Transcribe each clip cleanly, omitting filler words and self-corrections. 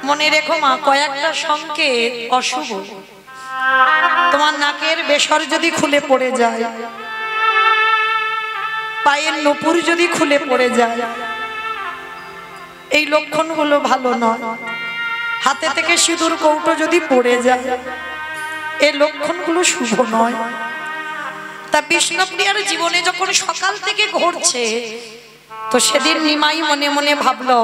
মনে রেখো মা, কয়েকটা সংকেত অশুভ। তোমার নাকের বেসর যদি খুলে পড়ে যায়, পায়ের নূপুর যদি খুলে পড়ে যায়, এই লক্ষণগুলো ভালো নয়। হাতে থেকে সিঁদুর কৌটো যদি পড়ে যায়, এই লক্ষণগুলো শুভ নয়। তা বিষ্ণুপ্রিয়ার জীবনে যখন সকাল থেকে ঘটছে, তো সেদিন নিমাই মনে মনে ভাবলো,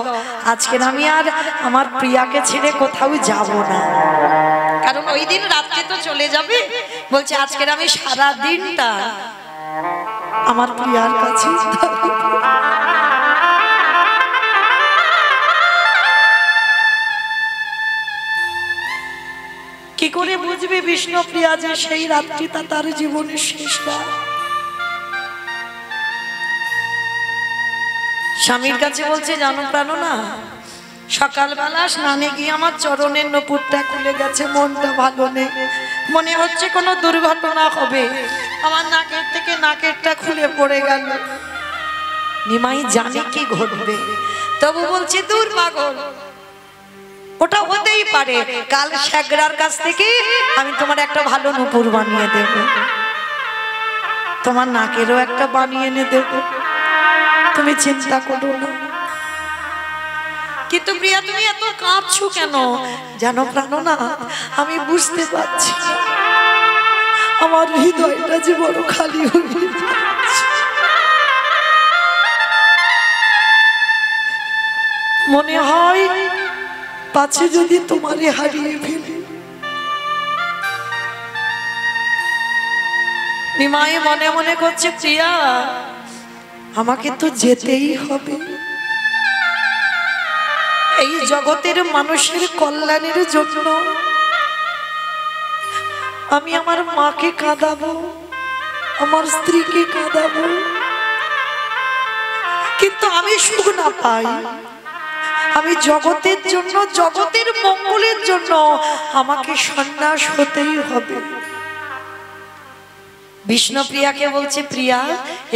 আজকে আমি আর আমার প্রিয়াকে ছেড়ে কোথাও যাব না, কারণ ওই দিন রাত্রে তো চলে যাবে। বলছে আজকে আমি সারা দিনটা আমার প্রিয়ার কাছে। কি করে বুঝবে বিষ্ণুপ্রিয়া যে সেই রাত্রিটা তার জীবনের শেষ রাত? স্বামীর কাছে বলছে, জানো প্রাণ না, সকালবেলা স্নানে গিয়ে আমার চরণের নূপুরটা খুলে গেছে, মনটা ভালো নেই, মনে হচ্ছে কোনো দুর্ঘটনা হবে, আমার নাকের থেকে নাকেরটা খুলে পড়ে গেল। নিমাই জানে কি ঘটবে, তবু বলছে দূর পাগল, ওটা হতেই পারে, কাল শেগরার কাছ থেকে আমি তোমার একটা ভালো নূপুর বানিয়ে দেব, তোমার নাকেরও একটা বানিয়ে এনে দেব, তুমি চিন্তা করো না। কিন্তু প্রিয়া তুমি এত কাঁদছো কেন? জানো প্রাণ না, আমি বুঝতে পারছি আমার হৃদয়টা যে বড় খালি হয়ে যাচ্ছে। মনে হয় পাছে যদি তোমারে হারিয়ে ফেলি। নিমাই মনে মনে করছে, প্রিয়া আমাকে তো যেতেই হবে, এই জগতের মানুষের কল্যাণের জন্য আমি আমার মাকে কাঁদাবো, আমার স্ত্রীকে কাঁদাবো, কিন্তু আমি সুখ না পাই। আমি জগতের জন্য, জগতের মঙ্গলের জন্য আমাকে সন্ন্যাস হতেই হবে। বিষ্ণুপ্রিয়াকে বলছে, প্রিয়া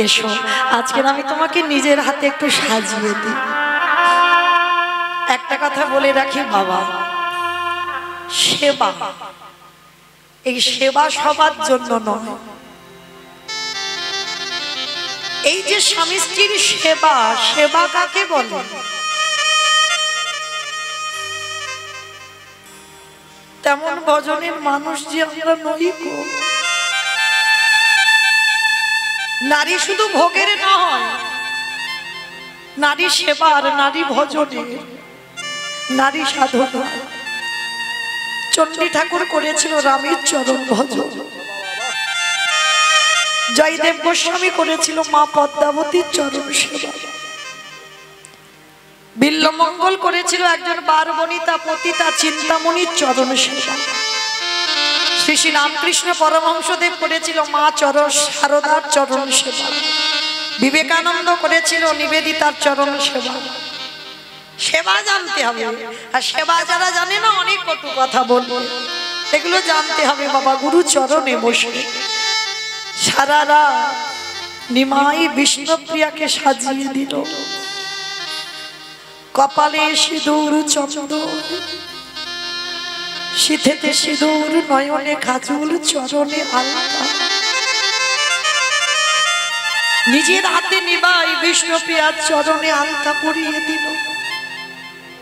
এসো, আজকে আমি তোমাকে নিজের হাতে একটু সাজিয়ে দিই। একটা কথা বলে রাখি বাবা, সেবা, এই সেবা সবার জন্য নয়। এই যে স্বামী স্ত্রীর সেবা, সেবা কাকে বলে? তেমন ভজনের মানুষ যে আমরা নই গো। নারী শুধু ভোগের নয়, নারী সেবার, নারী ভজনের, নারী সাধনা। চণ্ডী ঠাকুর করেছিল রামের চরণ ভজন, জয়দেব গোস্বামী করেছিল মা পদ্মাবতীর চরণ সেবা, বিল্লমঙ্গল করেছিল একজন বারবনিতা পতিতা চিন্তামণির চরণ সেবা, শ্রী শ্রী রামকৃষ্ণ পরমহংসদেব করেছিল মা শারদার চরণ সেবা, বিবেকানন্দ করেছিল নিবেদিতার চরণ সেবা। সেবা জানতে হবে, আর সেবা যারা জানে না অনেক কটু কথা বলবে, এগুলো জানতে হবে বাবা। গুরু চরণে বসে সারা রাত নিমাই বিষ্ণুপ্রিয়াকে সাজিয়ে দিল, কপালে সিঁদুর চন্দন, সিঁথিতে সিঁদুর, নয়নে কাজল, চরণে আলতা। নিজের হাতে নিমাই বিষ্ণুপ্রিয়ার চরণে আলতা পরিয়ে দিল।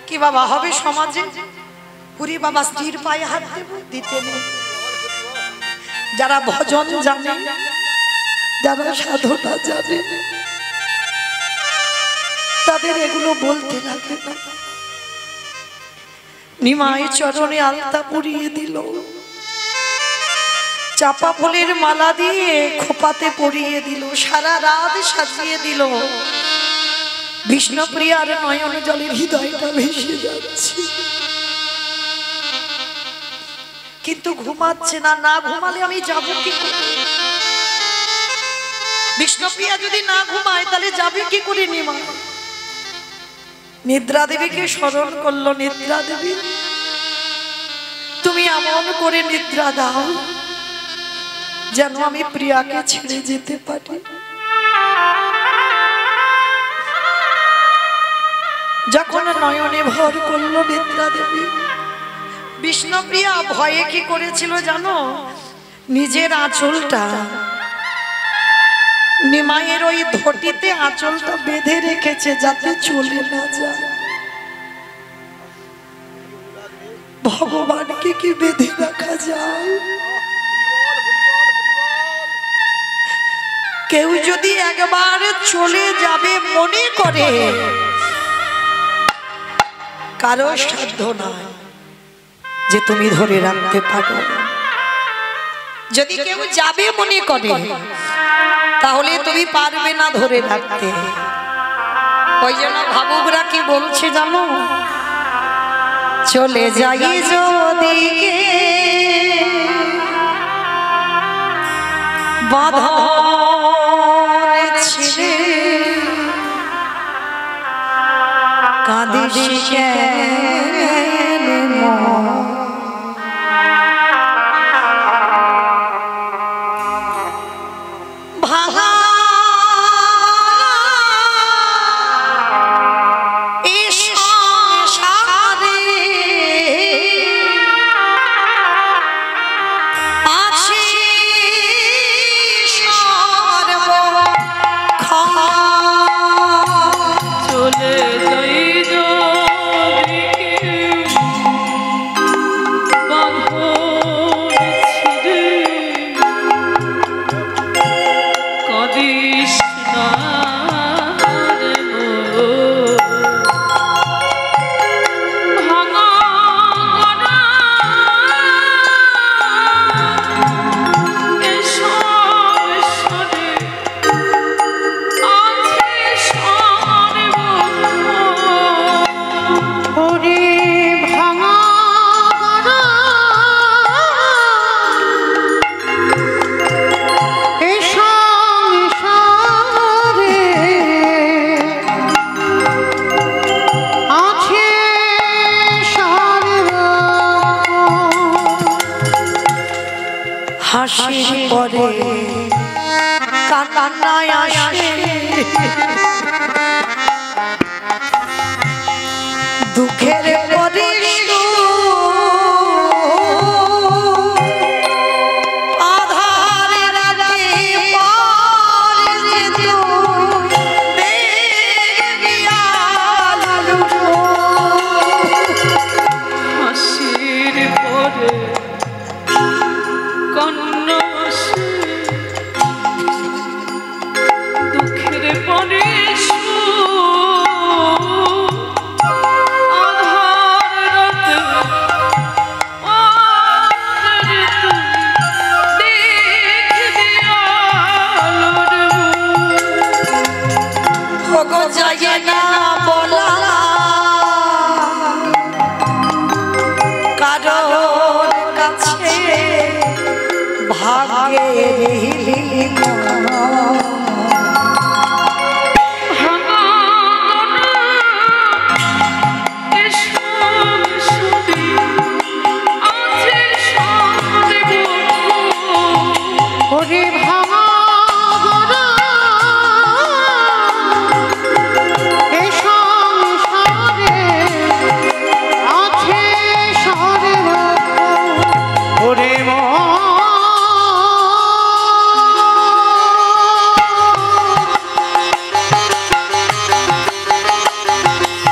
কি বাবা হবে সমাজে? পুরি বাবা স্ত্রীর পায়ে হাত দেব, দিতে নেই। যারা ভজন জানে, যারা সাধনা জানে, তাদের এগুলো বলতে লাগে না। নিমাই চরণে আলতা পরিয়ে দিল, চাপা ফুলের মালা দিয়ে খোপাতে পরিয়ে দিল, সারা রাত সাজিয়ে দিল। বিষ্ণুপ্রিয়ার নয়ন জলের হৃদয়টা ভেসে যাচ্ছে, কিন্তু ঘুমাচ্ছে না। না ঘুমালে আমি যাবো কি করে? বিষ্ণুপ্রিয়া যদি না ঘুমায় তাহলে যাবে কি করে নিমাই? নিদ্রা দেবীকে স্মরণ করলো, নিদ্রা দেবী তুমি এমন করে নিদ্রা দাও যেন আমি প্রিয়াকে ছেড়ে যেতে পারি। যখন নয়নে ভর করলো নিদ্রা দেবী, বিষ্ণুপ্রিয়া ভয়ে কি করেছিল জানো? নিজের আঁচলটা নিমাইয়ের ওই ধটিতে আঁচলটা বেঁধে রেখেছে যাতে চলে না যায়। ভগবানকে কি বেঁধে রাখা যায়? কেউ যদি একবার চলে যাবে মনে করে, কারো সাধ্য নয় যে তুমি ধরে রাখতে পারো। যদি কেউ যাবে মনে করে তাহলে তুমি পারবে না ধরে রাখতে। ওই জন্য ভাবুকরা কি বলছে জানো? চলে যাই যদি বাঁধন ছিঁড়ে, কাঁদিস কেন মন? ভাঙা হাসির পরে কান্নায় আসে, দুঃখের পরে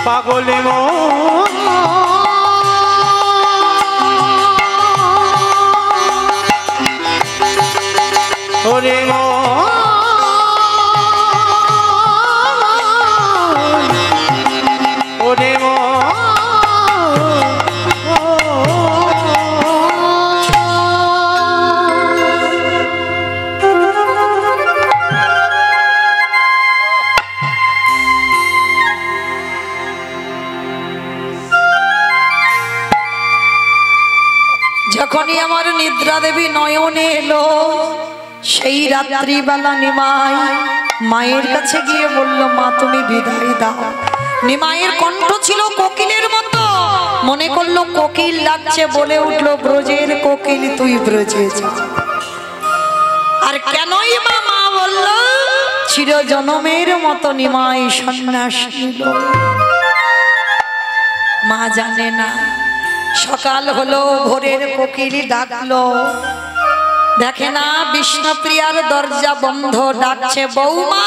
পাগলে ওরে ওরে যখনই আমার নিদ্রা দেবী নয়নে এলো, সেই রাত্রিবেলা নিমাই মায়ের কাছে গিয়ে বলল, মা তুমি বিদায় দাও। নিমাইয়ের কণ্ঠ ছিল কোকিলের মতো, মনে করলো কোকিল ডাকছে, বলে উঠলো, ব্রজের কোকিল তুই ব্রজে যা। আর কেনই বা মা বলল? চির জনমের মতো নিমাই সন্ন্যাস নিল। মা জানে না। সকাল হলো, ভোরের কোকিল ডাকলো, দেখে না বিষ্ণুপ্রিয়ার দরজা বন্ধ, ডাকছে বৌমা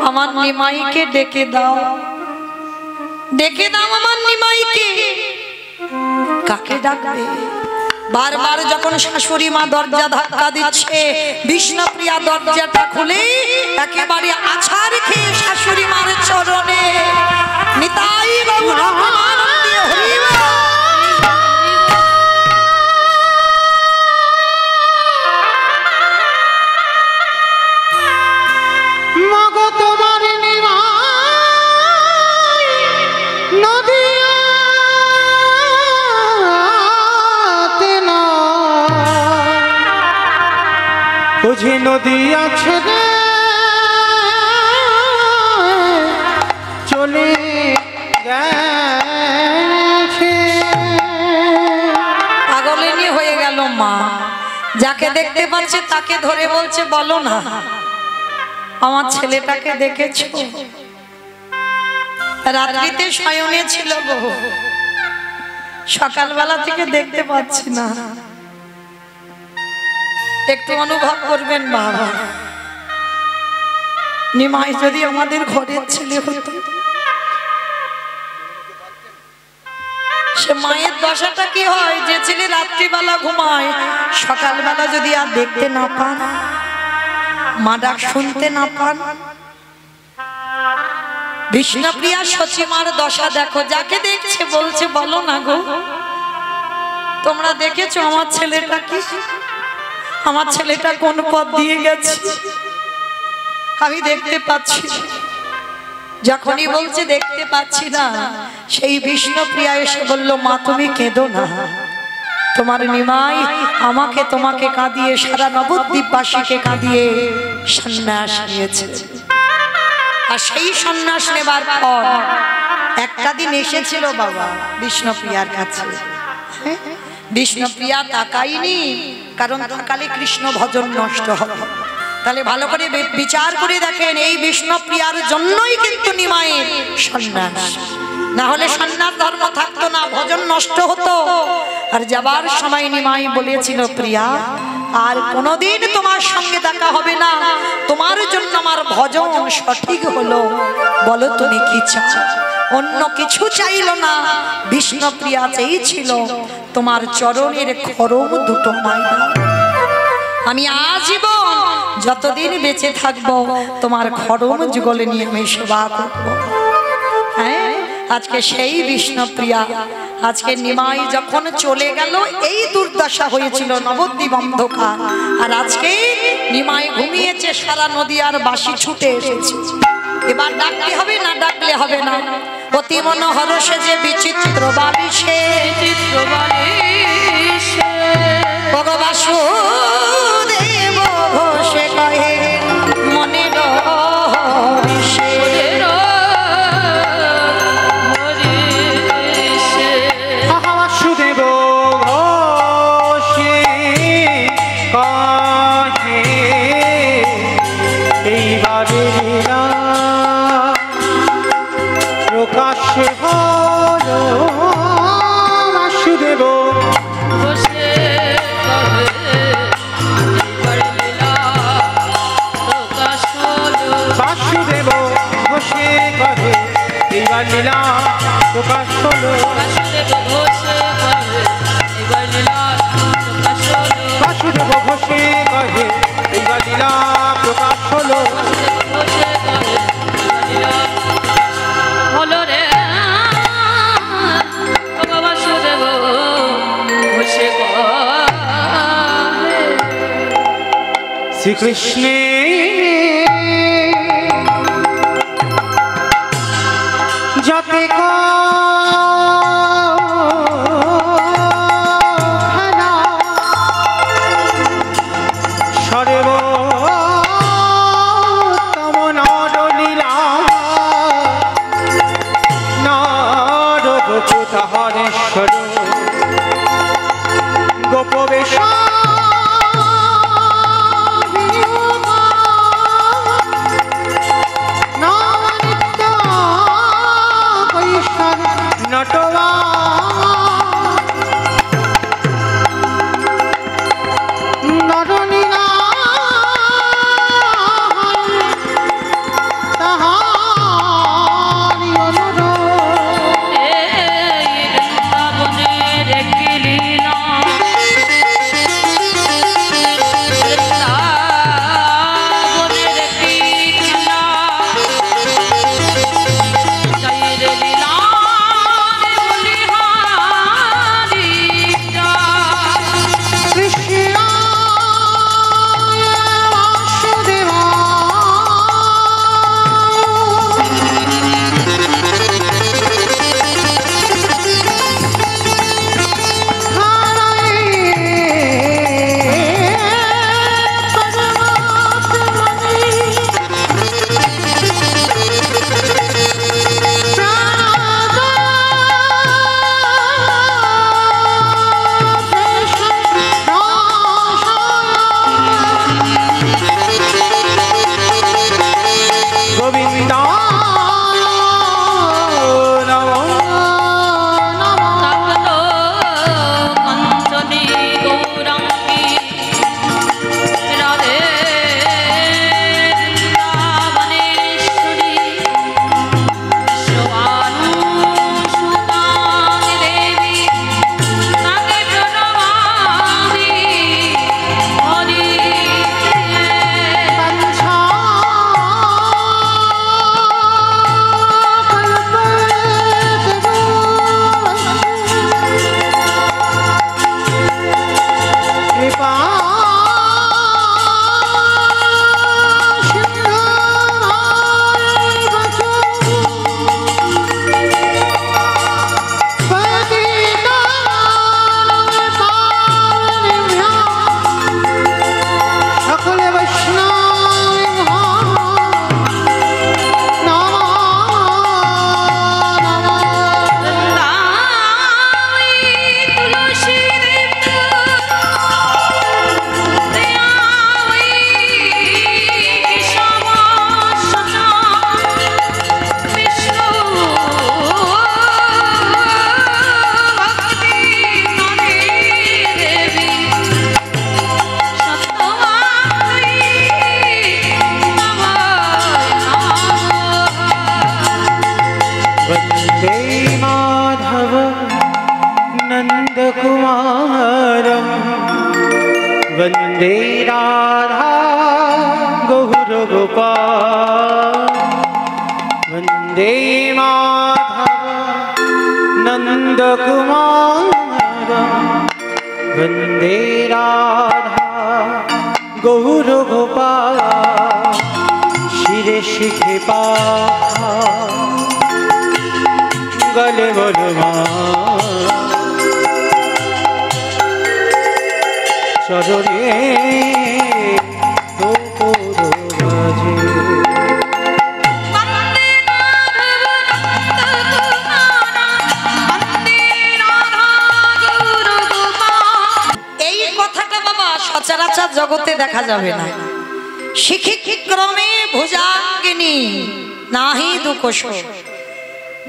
আমার নিমাইকে ডেকে দাও, ডেকে দাও আমার নিমাইকে। কাকে ডাকবে? বারবার যখন শাশুড়ি মা দরজা ধাক্কা দিচ্ছে, বিষ্ণুপ্রিয়া দরজাটা খুলে একেবারে আছাড় খেয়ে শাশুড়ি মার চরণে নিতাই গৌর প্রেমানন্দে হরি বল। মাগো তোমার নিমাই নদিয়াতে না বুঝি নদী আছে রে চলে গেছে। পাগলিনী হয়ে গেল মা, যাকে দেখতে পাচ্ছে তাকে ধরে বলছে বলো না আমার ছেলেটাকে দেখেছো? রাত্রিতে শয়নে ছিল গো, সকালবেলা থেকে দেখতে পাচ্ছি না। একটু অনুভব করবেন বাবা, নিমাই যদি আমাদের ঘরের ছেলে হতো, সে মায়ের দশাটা কি হয়? যে ছেলে রাত্রিবেলা ঘুমায়, সকালবেলা যদি আর দেখতে না পান, মা ডাক শুনতে না পান। বিষ্ণুপ্রিয়া সচিমার দশা দেখো, যাকে দেখছে বলছে বলো না গো তোমরা দেখেছো আমার ছেলেটা কি, আমার ছেলেটা কোন পথ দিয়ে গেছে আমি দেখতে পাচ্ছি। যখনই বলছে দেখতে পাচ্ছি না, সেই বিষ্ণুপ্রিয়া এসে বলল মা তুমি কেঁদো না, তোমার নিমাই আমাকে তোমাকে কাঁদিয়ে সারা নবদ্বীপবাসীকে কাঁদিয়ে সন্ন্যাস নিয়েছে। আর সেই সন্ন্যাস নেবার পর একটা দিন এসেছিল বাবা বিষ্ণুপ্রিয়ার কাছে। বিষ্ণুপ্রিয়া তাকাইনি, কারণ তাকালে কৃষ্ণ ভজন নষ্ট হবে। তাহলে ভালো করে বিচার করে দেখেন, এই বিষ্ণুপ্রিয়ার জন্যই কিন্তু নিমাইয়ের সন্ন্যাস, না হলে সন্ন্যাস ধর্ম থাকতো না, ভজন নষ্ট হতো। আর যাবার সময় নিমাই বলেছিল প্রিয়া আর কোনোদিন তোমার সঙ্গে দেখা হবে না, তোমার জন্য আমার ভজন সঠিক হলো, বলো তুমি কি চাও? অন্য কিছু চাইল না, বিষ্ণুপ্রিয়া চেয়েছিল তোমার চরণের খড়ম দুটো মাইনা। আমি আজীবন যতদিন বেঁচে থাকবো তোমার খড়ম যুগলে নিয়ে আমি সেবা করবো। হ্যাঁ, আজকে সেই বিষ্ণুপ্রিয়া, আজকে নিমাই যখন চলে গেল এই দুর্দশা হয়েছিল, নবদ্বীপ অন্ধকার। আর আজকে নিমাই ঘুমিয়েছে, সারা নদীয়ার বাসি ছুটে এসেছে। এবার ডাকলে হবে না, ডাকলে হবে না। অতি মনোহর সে যে বিচিত্র বালিশে, ভগবাসুদেব ঘোষে কহে মনের হরিষে। বাসুদেব ঘোষে কহে এইবারে প্রকাশ হলো। বাসুদেব ঘোষে বাসুদেব ঘোষে কহে এইবার লীলা প্রকাশ হলো। বাসুদেব ঘোষে কহে এইবার লীলা প্রকাশ হলো। হলো রে বাসুদেব ঘোষে শ্রীকৃষ্ণে যাতে খেলা সর্বোত্তম নরলীলা নর গোপত হরেশ্বর গোপবেশ माधव नन्दकुमारं वन्दे राधा गौरगोपाल वन्दे माधव नन्दकुमारं वन्दे राधा गौरगोपाल शिरे शिखे पाखा गले बलमा चरणे সচরাচর জগতে দেখা যাবে না। শিখিক ক্রমে ভুজাঙ্গিনী নাহি দুকোষ,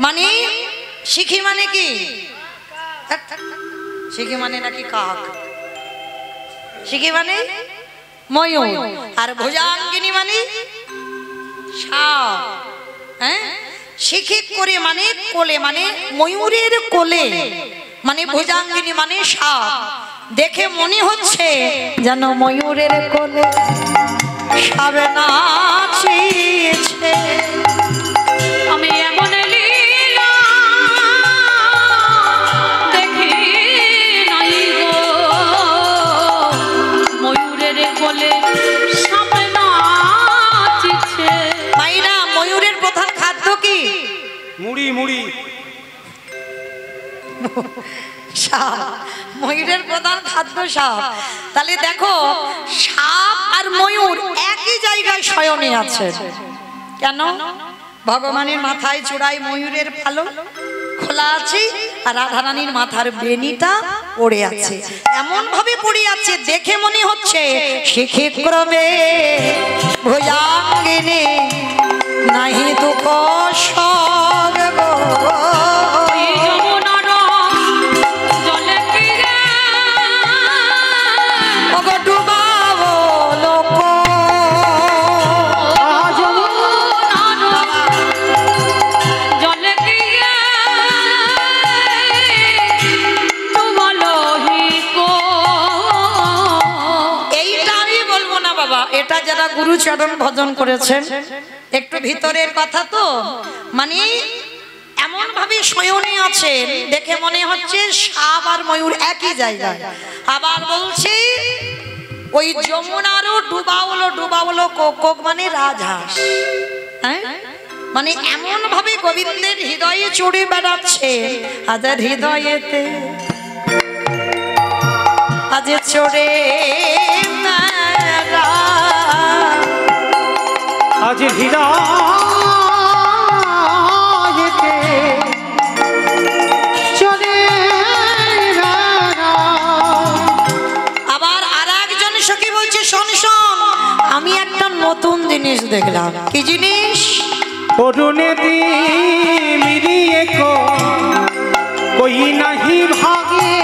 মানে শিখি মানে কি? শিখি মানে নাকি কাক? শিখি মানে ময়ূর, আর ভুজাঙ্গিনী মানে সাপ। হ্যাঁ, শিখিক করে মানে কোলে, মানে ময়ূরের কোলে, মানে ভুজাঙ্গিনী মানে সাপ। দেখে মনে হচ্ছে যেন ময়ূরের কোলে সাবে নাচিছে। আমি এমন লীলা দেখি নাই গো, ময়ূরের কোলে সাপে নাচিছে। মাইনা, ময়ূরের প্রধান খাদ্য কি? মুড়ি মুড়ি সাপ। ময়ূরের প্রধান খাদ্য সাপ। তাহলে দেখো, সাপ আর ময়ূর একই জায়গায় শয়নে আছে। কেন? ভগবানের মাথায় চূড়ায় ময়ূরের পালক খোলা আছে, আর রাধারানীর মাথার বেনিটা পড়ে আছে। এমন ভাবে পড়ে আছে দেখে মনে হচ্ছে শিখিক ক্রমে ভুজাঙ্গিনী নাহি দুঃখ সগ গো। এটা যারা গুরুচরণ ভজন করেছেন, একটু ভিতরের কথা তো, মানে এমন ভাবে শয়নে আছে দেখে মনে হচ্ছে সাপ আর ময়ূর একই জায়গায়। আবার বলছি ওই যমুনারও ডুবাওলো ডুবাওলো কোক মানে রাজহাঁস। হ্যাঁ, মানে এমন ভাবে গোবিন্দের হৃদয়ে চড়ে বেড়াচ্ছে, হাজার হৃদয়েতে আজ চড়ে আজ হৃদয়েতে চলে। আবার আর একজন সখী বলছে, শোন শোন, আমি একটা নতুন জিনিস দেখলাম। কি জিনিস? অরুণেতি মিলিয়ে কই নাহি ভাগে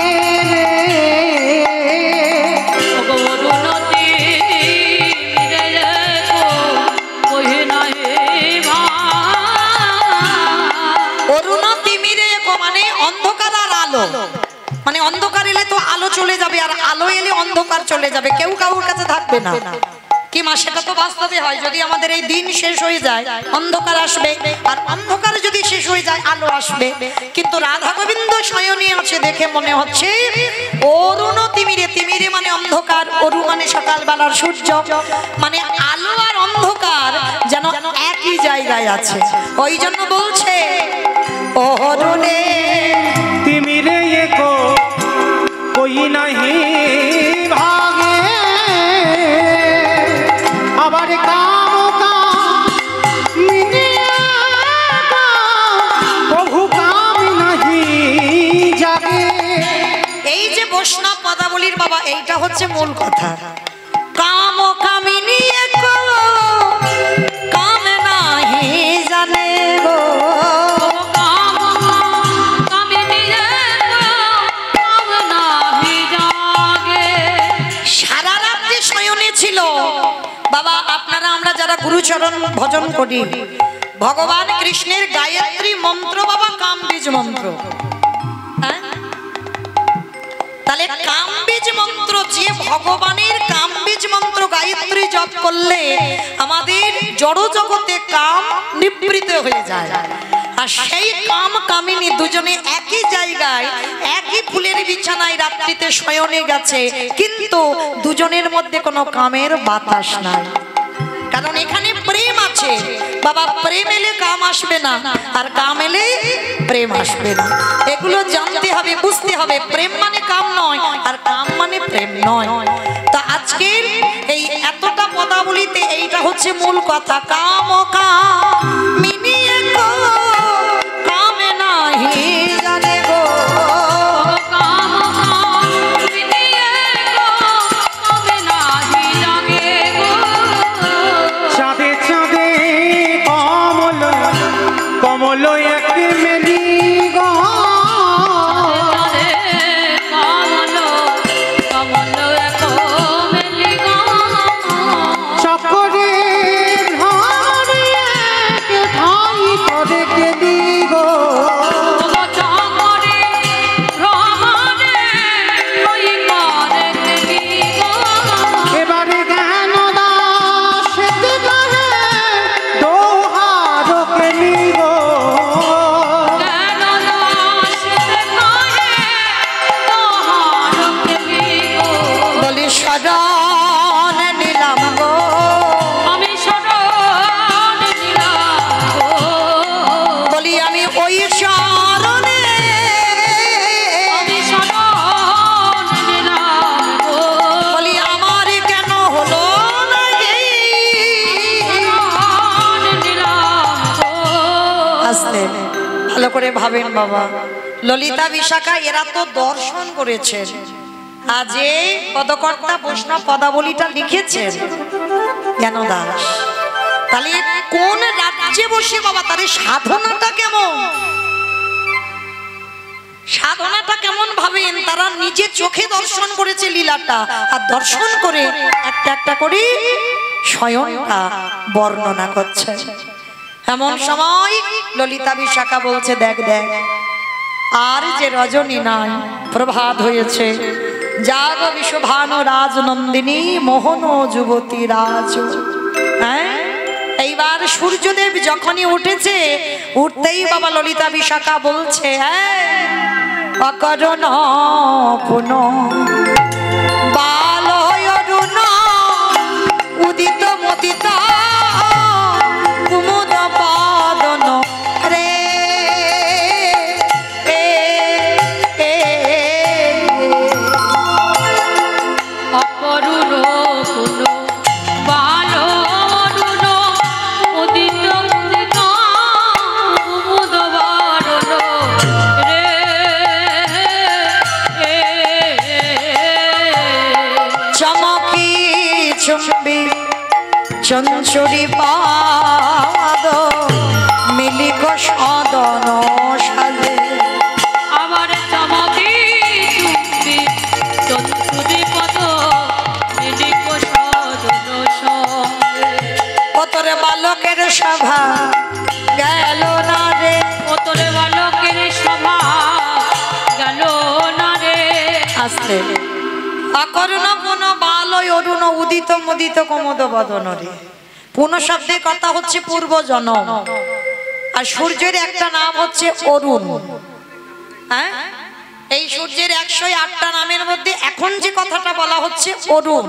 মানে অন্ধকার এলে তো আলো চলে যাবে, আর আলো এলে অন্ধকার চলে যাবে, কেউ কারোর কাছে থাকবে না। কি মা, সেটা তো বাস্তবে হয়। যদি আমাদের এই দিন শেষ হয়ে যায় অন্ধকার আসবে, আর অন্ধকার যদি শেষ হয়ে যায় আলো আসবে। কিন্তু রাধা গোবিন্দ শয়নে আছে দেখে মনে হচ্ছে অরুণ তিমিরে, তিমিরে মানে অন্ধকার, অরু মানে সকালবেলার সূর্য, মানে আলো আর অন্ধকার যেন একই জায়গায় আছে। ওই জন্য বলছে অরুণে তিমিরে কই নাহি ভাগে আবার প্রভু কাম নাহি জাগে। এই যে বৈষ্ণব পদাবলীর বাবা, এইটা হচ্ছে মূল কথা। কাম কামিনী কাম নাহি জানে গো, সারা রাত্রি শয়নে ছিল বাবা। আপনারা আমরা যারা গুরুচরণ ভজন করি, ভগবান কৃষ্ণের গায়ত্রী মন্ত্র বাবা কামবীজ মন্ত্র। হ্যাঁ, তাহলে কামবীজ মন্ত্র, যে ভগবানের কামবীজ মন্ত্র গায়ত্রী জপ করলে আমাদের জড় জগতে কাম নিবৃত্ত হয়ে যায়। আর সেই কাম কামিনী দুজনে একই জায়গায় একই ফুলের বিছানায় রাত্রিতে শয়নে গেছে, কিন্তু দুজনের মধ্যে কোনো কামের বাতাস নাই। কারণ এখানে প্রেম আছে বাবা, প্রেম এলে কাম আসবে না, আর কাম এলে প্রেম আসবে না। এগুলো জানতে হবে, বুঝতে হবে। প্রেম মানে কাম নয়, আর কাম মানে প্রেম নয়। তা আজকের এই এতটা পদাবলিতে এইটা হচ্ছে মূল কথা। কাম কামিনী গো কামে নাহি জানে গো, কাম কামিনী গো কামে নাহি জানে গো। চাঁদে চাঁদে কমল কমল এক মেলি গো, চাঁদে কমল কমল এক মেলি গো। চকরে ধারে এক ঠাই করে কেলি গো, চকরে ভ্রমণে ওই করে গেলি গো। এবারে জ্ঞান দাসেতে গাহে দোহার কেলি গো, কেন দাসেতে গাহে দোহার কেলি গো। বলি শরণ নিলাম গো, আমি শরণ নিলাম গো। বলি আমি ওই শরণে, আমি শরণ নিলাম গো। বলি আমার কেন হলো না গে। শরণ নিলাম গো। আস্তে ভালো করে ভাবেন বাবা, ললিতা বিশাখা এরা তো দর্শন করেছেন, আজ এই পদকর্তা বৈষ্ণব পদাবলীটা লিখেছেন জ্ঞান দাস। তাহলে কোন রাজ্যে বসে বাবা তাদের সাধনাটা কেমন, সাধনাটা কেমন ভাবেন। তারা নিজে চোখে দর্শন করেছে লীলাটা, আর দর্শন করে একটা একটা করে স্বয়ংটা বর্ণনা করছে। এমন সময় ললিতা বিশাখা বলছে, দেখ দেখ আর যে রজনী নাই, প্রভাত হয়েছে। জাগ বিশ্বভানু রাজনন্দিনী মোহন যুবতী রাজ। হ্যাঁ, এইবার সূর্যদেব যখনই উঠেছে, উঠতেই বাবা ললিতা বিশাখা বলছে, হ্যাঁ অকরণ পুন বালয় অরুণ উদিত মদিতা কুমুদ পাদন রে অপরুণ পুন বালো অরুণ উদিত উদিত কুমুদ বারণ রে। চমকি চুম্বি চঞ্চুরি পাদ মিলিক সদন সাজে। আবার চমকি চুম্বি চঞ্চুরি পদ মিলিক সদন সঙ্গে। কতরে বালকের সভা গেল না রে, ওতরে বালকের সভা গেল না রে। আস্তে অকরুণ পুন বালয় অরুণ উদিত মুদিত কুমুদ বদন রে। পুন শব্দের কথা হচ্ছে পূর্ব জন্ম, আর সূর্যের একটা নাম হচ্ছে অরুণ। হ্যাঁ, এই সূর্যের 108টা নামের মধ্যে এখন যে কথাটা বলা হচ্ছে অরুণ।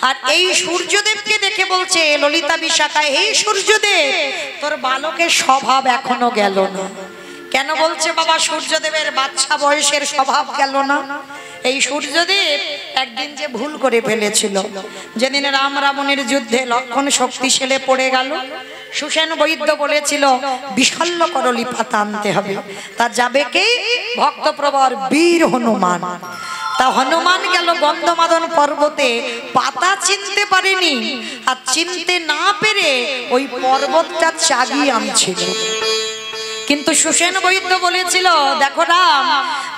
আর এই সূর্যদেবকে দেখে বলছে ললিতা বিশাখা, এই সূর্যদেব তোর বালকের স্বভাব এখনো গেল না। কেন বলছে বাবা সূর্যদেবের বাচ্চা বয়সের স্বভাব গেল না? এই সূর্যদেব একদিন যে ভুল করে ফেলেছিল, যেদিন রাম রাবণের যুদ্ধে লক্ষণ শক্তিশালী পড়ে গেল, সুসেন বৈদ্য বলেছিল বিশল্য করলি পাতা আনতে হবে। তা যাবে কে? ভক্তপ্রবর বীর হনুমান। তা হনুমান গেল গন্ধমাদন পর্বতে, পাতা চিনতে পারেনি, আর চিনতে না পেরে ওই পর্বতটা চাগিয়ে আনছিল। কিন্তু সুসেন বৈদ্য বলেছিল, দেখো রাম,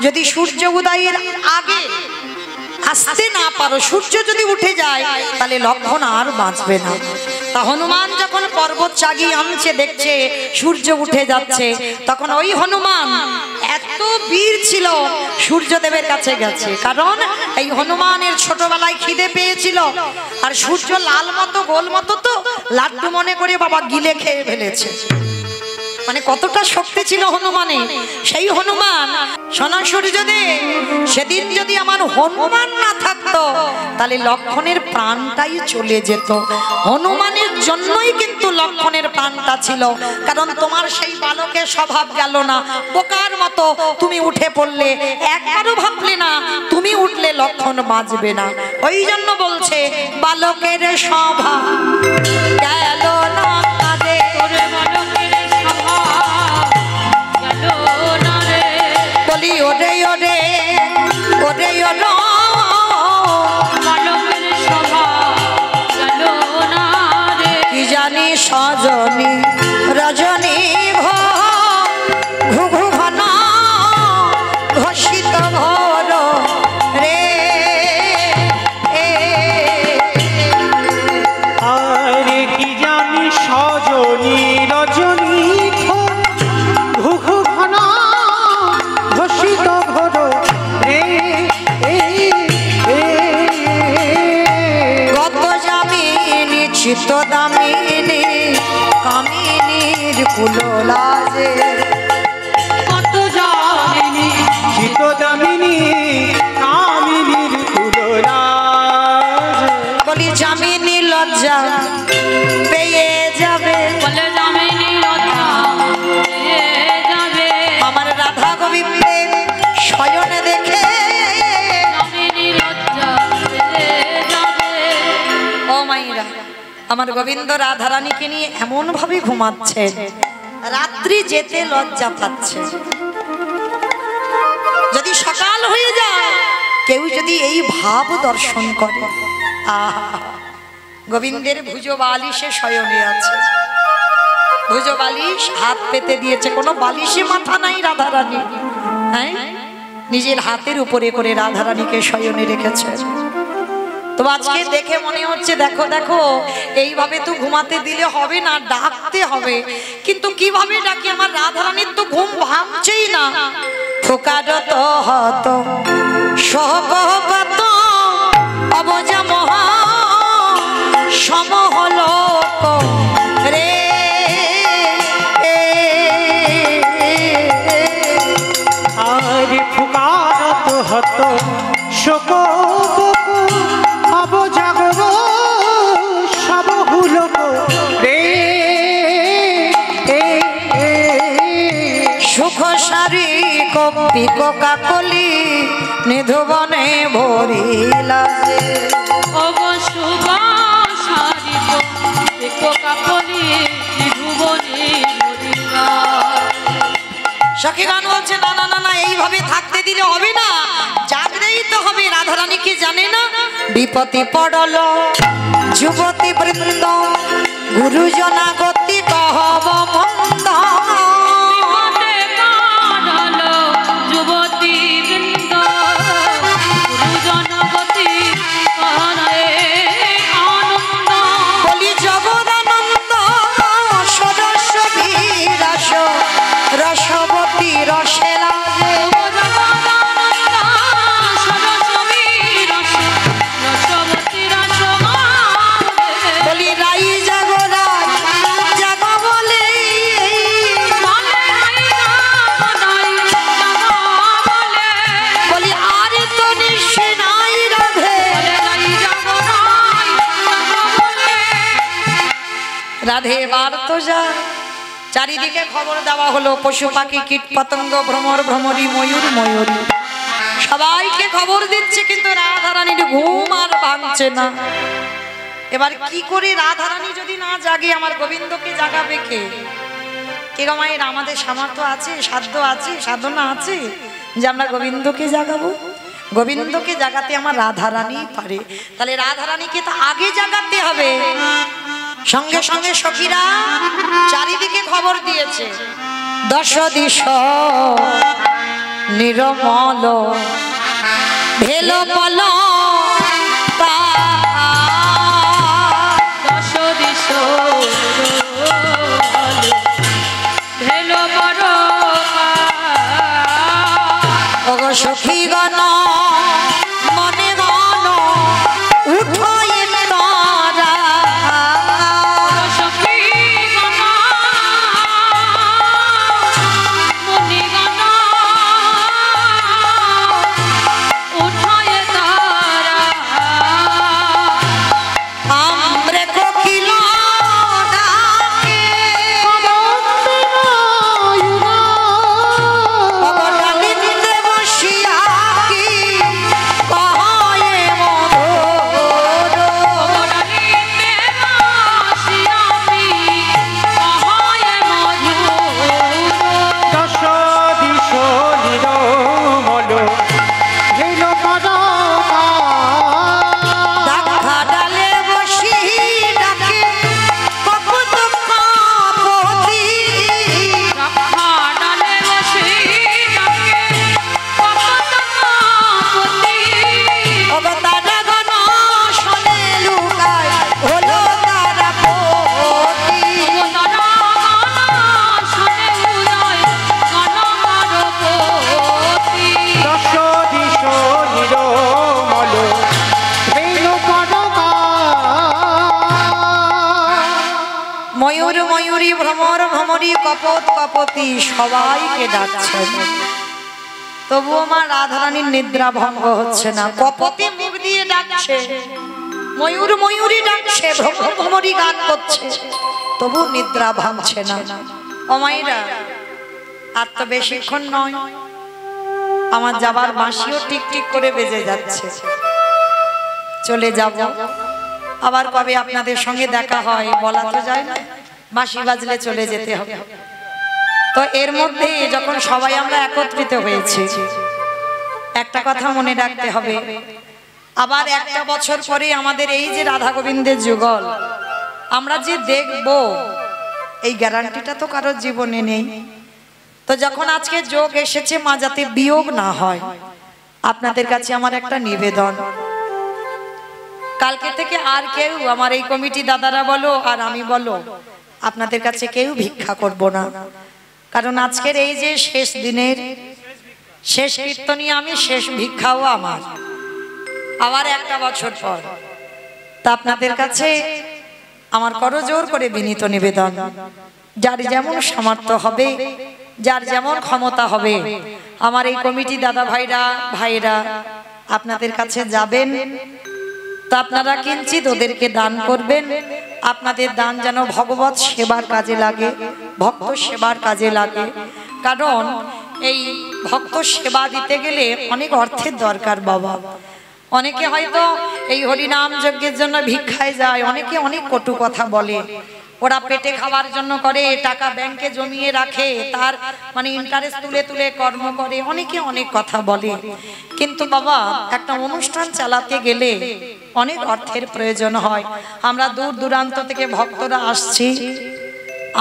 যদি সূর্য উদয়ের আগে আসতে না পারো, সূর্য যদি উঠে যায় তাহলে লক্ষণ আর বাঁচবে না। তা হনুমান যখন পর্বত চাগিয়ে আনছে, দেখছে সূর্য উঠে যাচ্ছে, তখন ওই হনুমান এত বীর ছিল, সূর্যদেবের কাছে গেছে। কারণ এই হনুমানের ছোটবেলায় খিদে পেয়েছিল, আর সূর্য লাল মতো গোল মতো তো লাড্ডু মনে করে বাবা গিলে খেয়ে ফেলেছে। মানে কতটা শক্তি ছিল হনুমানে। সেই হনুমান সোনা সূর্যদেব, সেদিন যদি আমার হনুমান না থাকতো তাহলে লক্ষণের প্রাণটাই চলে যেত। হনুমানের জন্যই কিন্তু লক্ষণের প্রাণটা ছিল। কারণ তোমার সেই বালকের স্বভাব গেল না, বোকার মতো তুমি উঠে পড়লে, একবারও ভাবলে না তুমি উঠলে লক্ষণ বাঁচবে না। ওই জন্য বলছে বালকের স্বভাব গেল না কাঁদে। তোরে বালকের স্বভাব গেল না রে। বলি ওরে ওরে ওরে ওরে বালকের স্বভাব গেল না রে। কি জানি সজনী রজনী ঘু ঘু ঘন ঘোষিত ঘোর রে। আরে কি জানি সজনী রজনী ঘু ঘু ঘন ঘোষিত ঘোর রে। গত জামিনী চিত দামিনী কামিনীর কুললাজে। কত জানি চিত দামিনী কামিনীর কুলরাজ। বলি জামিনী লজ্জা পেয়ে যাবে, বলে জামিনী লজ্জা পেয়ে যাবে। আমার রাধা গোবিন্দের শয়নে দেখে। জামিনী লজ্জা পেয়ে যাবে। ও মাইরা, আমার গোবিন্দ রাধারানীকে নিয়ে এমন ভাবে ঘুমাচ্ছে, রাত্রি যেতে লজ্জা পাচ্ছে। যদি সকাল হয়ে যায়, কেউ যদি এই ভাব দর্শন করে, আহা, গোবিন্দের ভুজ বালিশে শয়নে আছে। ভুজ বালিশ হাত পেতে দিয়েছে, কোনো বালিশে মাথা নাই রাধারানী। হ্যাঁ, নিজের হাতের উপরে করে রাধারানীকে শয়নে রেখেছে। তো আজকে দেখে মনে হচ্ছে দেখো দেখো, এইভাবে তো ঘুমাতে দিলে হবে না, ডাকতে হবে। কিন্তু কিভাবে ডাকি, আমার রাধারানীর তো ঘুম ভাঙছেই না। ফোকারত হত সহগত অবজা মহা সমহলোক রে। আরে ফুকারত হত শোক অবজাগর সব হুলক রে। সুখ সারি কপি কাকলি নিধুবনে ভরিলা যে। অবশুভ সারিত কাকলি নিধুবনে ভরিলা। সখী গান বলছে না না না না, এইভাবে থাকতে দিলে হবে না, জাগতেই তো হবে। রাধারানী কি জানে না বিপত্তি পড়ল যুবতী বৃন্দ, গুরুজনা গতি কহব মন্দ। বিপদে কাঁদল যুবতী বৃন্দ, গুরুজনগতি করে আনন্দ। বলি জগদানন্দ সরস বিরাস রসবতী রসেলা যে। বলি রাই জাগরাই জাগ বলে, বলি আর তো নিশে নাই রাধে। রাধে এবার তো যা। চারিদিকে খবর দেওয়া হলো, পশু পাখি কীট পতঙ্গ ভ্রমর ভ্রমরী ময়ূর ময়ূরী সবাইকে খবর দিচ্ছে, কিন্তু রাধারানীর ঘুম আর ভাঙছে না। এবার কি করে রাধারানী যদি না জাগে, আমার গোবিন্দকে জাগাবে কে? কে গো মায়ের, আমাদের সামর্থ্য আছে, সাধ্য আছে, সাধনা আছে যে আমরা গোবিন্দকে জাগাবো? গোবিন্দকে জাগাতে আমার রাধারানী পারে। তাহলে রাধারানীকে তো আগে জাগাতে হবে। সঙ্গে সঙ্গে সখীরা চারিদিকে খবর দিয়েছে, দশ দিশ নিরমল ভেল বল দশ দিশ সখী গণ মনে গণ উঠায় তারা কপত কপতি সবাইকে ডাকছেন, তবু আমার রাধারানীর নিদ্রা ভঙ্গ হচ্ছে না। কপতি মুখ দিয়ে ডাকছে, ময়ূর ময়ূরী ডাকছে, ভ্রমর ভ্রমরী গান করছে, তবু নিদ্রা ভাঙছে না। ও মাইরা, আর তো বেশিক্ষণ নয়, আমার যাবার বাঁশিও টিক টিক করে বেজে যাচ্ছে। চলে যাব, আবার কবে আপনাদের সঙ্গে দেখা হয় বলা তো যায় না, বাঁশি বাজলে চলে যেতে হবে। তো এর মধ্যে যখন সবাই আমরা একত্রিত হয়েছি, একটা কথা মনে রাখতে হবে, আবার একটা বছর পরে আমাদের এই যে রাধা গোবিন্দের যুগল আমরা যে দেখব, এই গ্যারান্টিটা তো কারোর জীবনে নেই। তো যখন আজকে যোগ এসেছে, মা যাতে বিয়োগ না হয়, আপনাদের কাছে আমার একটা নিবেদন, কালকে থেকে আর কেউ, আমার এই কমিটি দাদারা বলো আর আমি বলো, আপনাদের কাছে কেউ ভিক্ষা করব না। কারণ আজকের এই যে শেষ দিনের শেষ কীর্তনী আমি, শেষ ভিক্ষাও আমার, আবার একটা বছর পর। তা আপনাদের কাছে আমার করজোর করে বিনীত নিবেদন, যার যেমন সামর্থ্য হবে, যার যেমন ক্ষমতা হবে, আমার এই কমিটি দাদা ভাইরা আপনাদের কাছে যাবেন, তো আপনারা কিঞ্চিত ওদেরকে দান করবেন। আপনাদের দান যেন ভগবত সেবার কাজে লাগে, ভক্ত সেবার কাজে লাগে। কারণ এই ভক্ত সেবা দিতে গেলে অনেক অর্থের দরকার বাবা। অনেকে হয়তো এই হরিনাম যজ্ঞের জন্য ভিক্ষায় যায়, অনেকে অনেক কটু কথা বলে, ওরা পেটে খাওয়ার জন্য করে, টাকা ব্যাংকে জমিয়ে রাখে, তার মানে ইন্টারেস্ট তুলে তুলে কর্ম করে, অনেকে অনেক কথা বলে। কিন্তু বাবা, একটা অনুষ্ঠান চালাতে গেলে অনেক অর্থের প্রয়োজন হয়। আমরা দূর দূরান্ত থেকে ভক্তরা আসছি,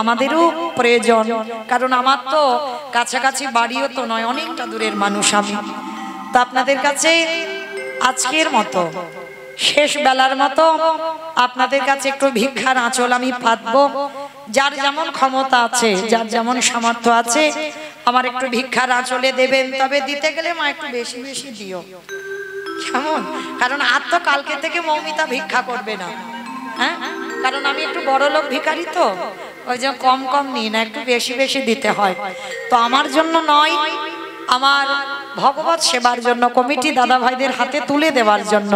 আমাদেরও প্রয়োজন, কারণ আমার তো কাছাকাছি বাড়িও তো নয়, অনেকটা দূরের মানুষ আমি। তো আপনাদের কাছে আজকের মতো শেষ বেলার মতো আপনাদের কাছে একটু ভিক্ষার আঁচল আমি পাতবো। যার যেমন ক্ষমতা আছে, যার যেমন সামর্থ্য আছে, আমার একটু ভিক্ষার আঁচলে দেবেন। তবে দিতে গেলে মা একটু বেশি বেশি দিও, কেমন? কারণ আর তো কালকে থেকে মৌমিতা ভিক্ষা করবে না, হ্যাঁ, কারণ আমি একটু বড় লোক ভিখারি, তো ওই যে কম কম নিই না, একটু বেশি বেশি দিতে হয়। তো আমার জন্য নয়, আমার ভগবত সেবার জন্য, কমিটি দাদা ভাইদের হাতে তুলে দেওয়ার জন্য।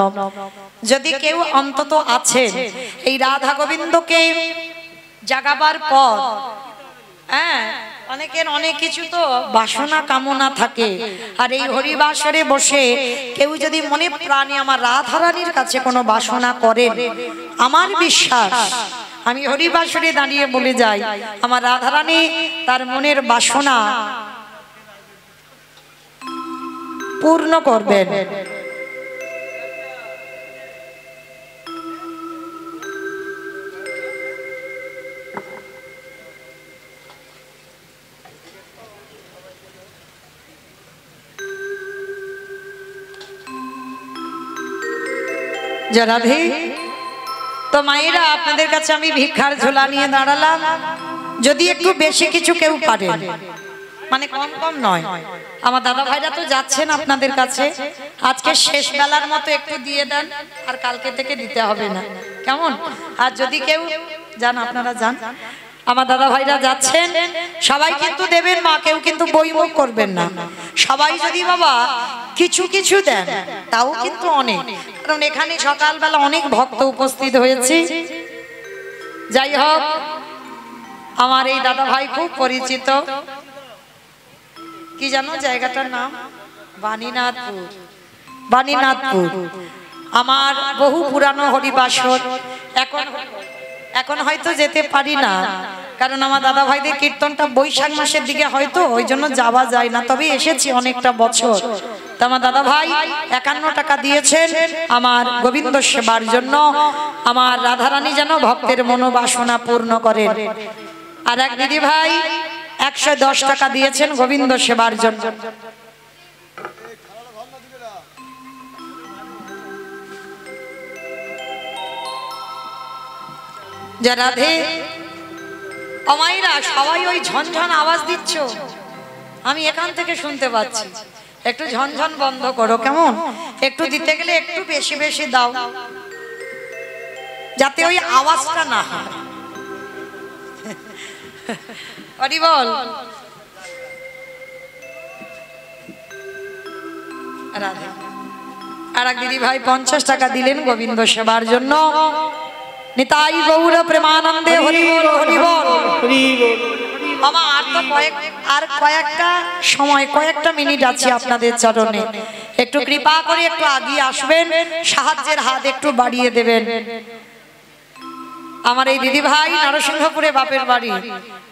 যদি কেউ অন্তত আছেন এই রাধা গোবিন্দকে জাগাবার পর, হ্যাঁ, অনেকের অনেক কিছু তো বাসনা কামনা থাকে, আর এই হরিবাসরে বসে কেউ যদি মনে প্রাণে আমার রাধারানীর কাছে কোনো বাসনা করেন, আমার বিশ্বাস, আমি হরিবাসরে দাঁড়িয়ে বলে যাই, আমার রাধারানী তার মনের বাসনা পূর্ণ করবেন। রাধে, তো মায়েরা, আপনাদের কাছে আমি ভিক্ষার ঝোলা নিয়ে দাঁড়ালাম। যদি একটু বেশি কিছু কেউ পারেন, মানে কম কম নয়। আমার দাদা ভাইরা তো যাচ্ছেন আপনাদের কাছে, আজকে শেষ বেলার মতো একটু দিয়ে দেন, আর কালকে থেকে দিতে হবে না, কেমন? আর যদি কেউ যান, আপনারা যান, আমার দাদা ভাইরা যাচ্ছেন, সবাই কিন্তু দেবেন মা, কেউ কিন্তু বইমুখ করবেন না। সবাই যদি বাবা কিছু কিছু দেন তাও কিন্তু অনেক, কারণ এখানে সকালবেলা অনেক ভক্ত উপস্থিত হয়েছে। যাই হোক, আমার এই দাদা ভাই খুব পরিচিত, কি জানো জায়গাটার নাম? বাণীনাথপুর। বাণীনাথপুর আমার বহু পুরানো হরিবাসর। এখন হয়তো যেতে পারি না, কারণ আমার দাদা ভাইদের কীর্তনটা বৈশাখ মাসের দিকে হয়তো, ওই জন্য যাওয়া যায় না, তবে এসেছি অনেকটা বছর। তো আমার দাদা ভাই 51 টাকা দিয়েছেন আমার গোবিন্দ সেবার জন্য, আমার রাধারানী যেন ভক্তের মনোবাসনা পূর্ণ করেন। আর এক দিদি ভাই 110 টাকা দিয়েছেন গোবিন্দ সেবার জন্য। যা রাধে অমাইরা সবাই ওই ঝনঝন আওয়াজ দিচ্ছ, আমি এখান থেকে শুনতে পাচ্ছি, একটু ঝনঝন বন্ধ করো, কেমন? একটু দিতে গেলে একটু বেশি বেশি দাও, যাতে ওই আওয়াজটা না হয়। হরি বল। রাধে। আর এক দিদি ভাই 50 টাকা দিলেন গোবিন্দ সেবার জন্য। নিতাই গৌর প্রেমানন্দে হরি বল, হরি বল। মামা আর কয়েকটা সময়, কয়েকটা মিনিট আছে আপনাদের চরণে, একটু কৃপা করে একটু আগিয়ে আসবেন, সাহায্যের হাত একটু বাড়িয়ে দেবেন। আমার এই দিদি ভাই নরসিংহপুরে বাপের বাড়ি।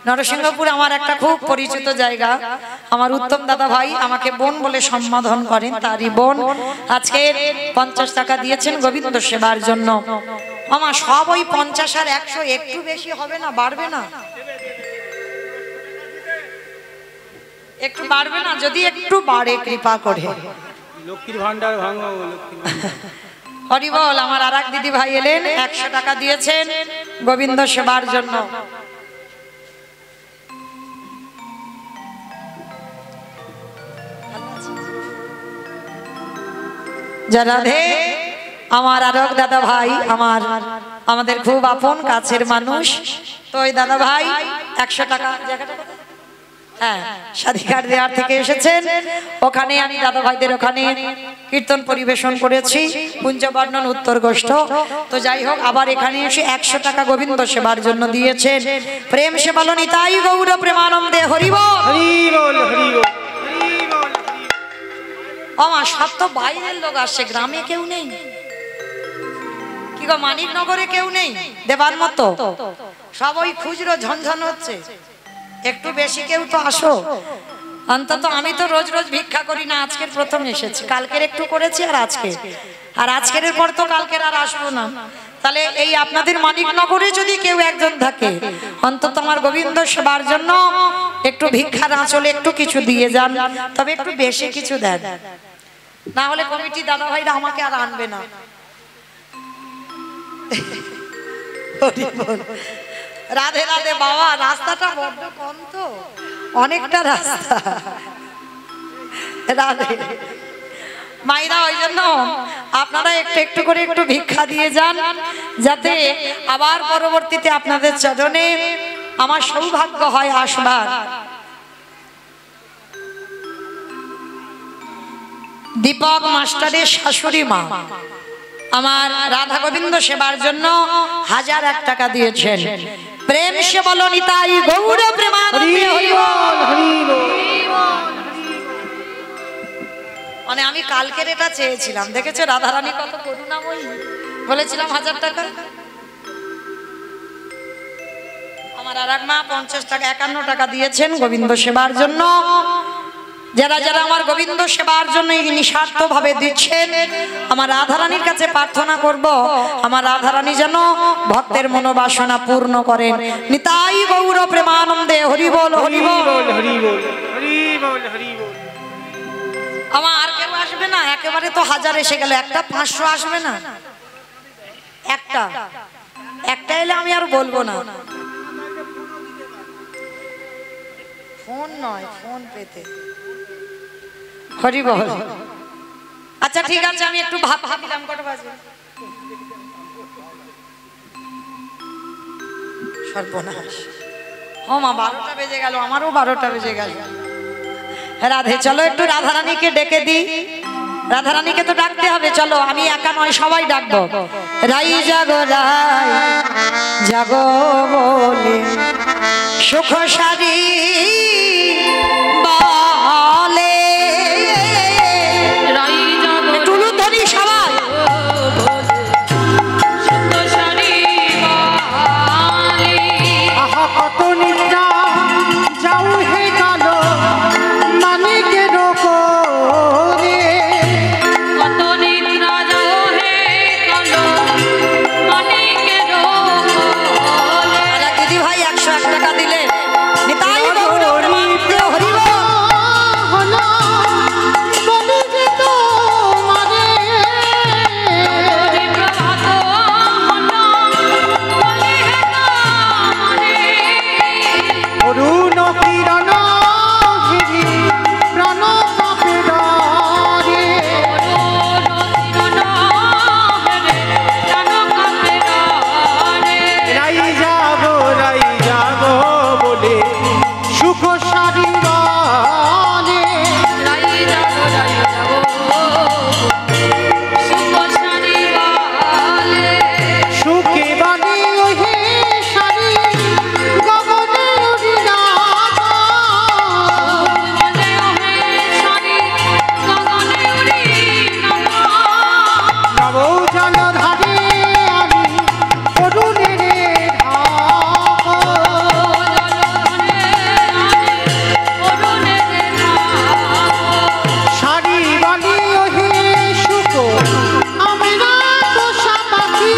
নরসিংহপুর আমার একটা খুব পরিচিত জায়গা। আমার উত্তম দাদা ভাই আমাকে বোন বলে সম্বোধন করেন, তারই বোন আজকে 50 টাকা দিয়েছেন গোবিন্দ সেবার জন্য। মামা সব ওই 50 আর 100 একটু বেশি হবে না? বাড়বে না? একটু বাড়বে না? যদি একটু বাড়ে কৃপা করে। লক্ষ্মীর ভান্ডার ভাঙো, লক্ষ্মীর ভান্ডার। হরি বল। আমার আর এক দিদি ভাই এলেন, 100 টাকা দিয়েছেন গোবিন্দ সেবার জন্য। যা রাধে আমার আর এক দাদা ভাই, আমাদের খুব আপন কাছের মানুষ। তো ওই দাদা ভাই 100 টাকা, হ্যাঁ, স্বাধিকার দেওয়ার থেকে এসেছেন। ওখানে আমি দাদা ভাইদের ওখানে কীর্তন পরিবেশন করেছি, কুঞ্জবর্ণন উত্তর গোষ্ঠ। তো যাই হোক, আবার এখানে এসে 100 টাকা গোবিন্দ সেবার জন্য দিয়েছেন। প্রেম সে বলো নিতাই গৌর প্রেমানন্দে হরি বল, হরি বল, হরি বল। আমার সব তো বাইরের লোক আসছে, গ্রামে কেউ নেই কি গো? মানিকনগরে কেউ নেই দেবার মতো? সব ওই খুচরো ঝনঝন হচ্ছে, একটু বেশি কেউ তো আসো অন্তত। আমি তো রোজ রোজ ভিক্ষা করি না, আজকের প্রথম এসেছি, কালকের একটু করেছি আর আজকের পর তো কালকের আর আসবো না। তাহলে এই আপনাদের মানিকনগরে যদি কেউ একজন থাকে, অন্তত আমার গোবিন্দ সেবার জন্য একটু ভিক্ষার আঁচলে একটু কিছু দিয়ে যান, তবে একটু বেশি কিছু দেন, না হলে কমিটি দাদা ভাইরা আমাকে আর আনবে না। রাধে রাধে বাবা, রাস্তাটা বড্ড কম তো, অনেকটা রাস্তা। রাধে মাইরা, ওই জন্য আপনারা একটু একটু করে একটু ভিক্ষা দিয়ে যান, যাতে আবার পরবর্তীতে আপনাদের চরণে আমার সৌভাগ্য হয় আসবার। দীপক মাস্টারের শাশুড়ি মা আমার রাধা গোবিন্দ সেবার জন্য 1001 টাকা দিয়েছেন। প্রেম সে বলো নিতাই গৌর প্রেমানন্দে হরি বল, হরি বল। মানে আমি কালকের এটা চেয়েছিলাম, দেখেছো রাধারানী কত করুণাময়ী, বলেছিলাম 1000 টাকা। আমার আর এক মা 50 টাকা 51 টাকা দিয়েছেন গোবিন্দ সেবার জন্য। যারা যারা আমার গোবিন্দ সেবার জন্য নিঃস্বার্থ ভাবে দিচ্ছেন, আমার রাধারানীর কাছে প্রার্থনা করব, আমার রাধারানী যেন ভক্তের মনোবাসনা পূর্ণ করেন। নিতাই গৌর প্রেমানন্দে হরি বল, হরি বল, হরি বল, হরি বল, হরি বল। আমার আর কেউ আসবে না? একেবারে তো 1000 এসে গেল, একটা 500 আসবে না? একটা এলে আমি আর বলবো না। ফোন নয়, ফোন পেতে। হরি বল। আচ্ছা ঠিক আছে, আমি একটু ভাবিলাম কটা বাজবে। সর্বনাশ, ও মা 12টা বেজে গেল, আমারও 12টা বেজে গেল। রাধে, চলো একটু রাধারানীকে ডেকে দিই। রাধারানীকে তো ডাকতে হবে, চলো, আমি একা নয়, সবাই ডাকবো। রাই জাগো রাই জাগো বলে সুখ সারি বলে। রাই জাগো টুলু ধরি সবাই। সুখ সারি বলে। আহা কত নিদ্রা যাও হে কালো মানিকের কোরে। কত নিদ্রা যাও হে কালো মানিকের কোলে। আরে দিদি ভাই 101 টাকা দিলে নিতাই গৌর প্রেমানন্দে হরি বল। হলো বলি যে তোমারে হরি প্রভাত হলো বলে হে তোমারে। অরুণ কিরণ ঘিরি প্রাণ কাঁপে ডরে। রাই যাবো বলে সুখ সারি বলে। সুখে বলে ওহে সারি গগনে উড়ি যাবো। নব জলধারে আমি অরুণের ধাবো। সারি বলে ওহে সুখ আমরা পোষা পাখি।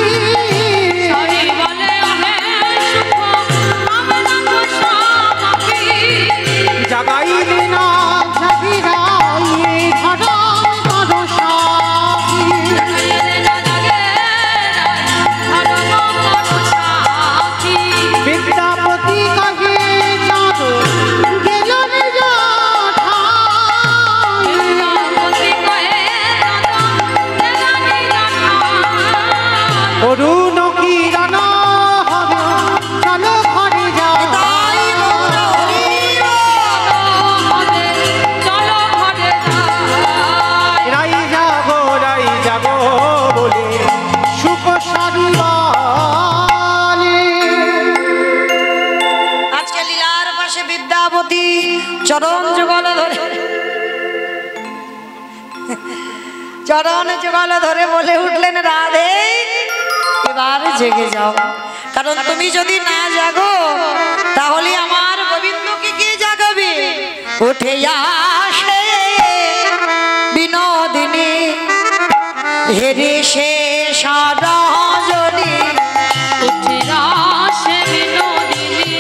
জাগাইলে না জাগিরাইয়ে ধরাই করো সাথী। বিদ্যাপতি কহে চাঁদ গেল নিজ ঠাই। অরুণ কিরণ হবে চলো ঘরে যাও। নিতাই গৌর হরি বল। চলো ঘরে যাই। রাই যাবো বলে সুখ সারি বলে। আজকে লীলার পাশে বিদ্যাপতি চরণ যুগল ধরে বলে উঠলেন, রাধে এবার জেগে যাও, কারণ তুমি যদি না জাগো তাহলে আমার গোবিন্দকে কে জাগাবে। উঠে আসে বিনোদিনী হেরি সে সারজনী। উঠে আসে বিনোদিনী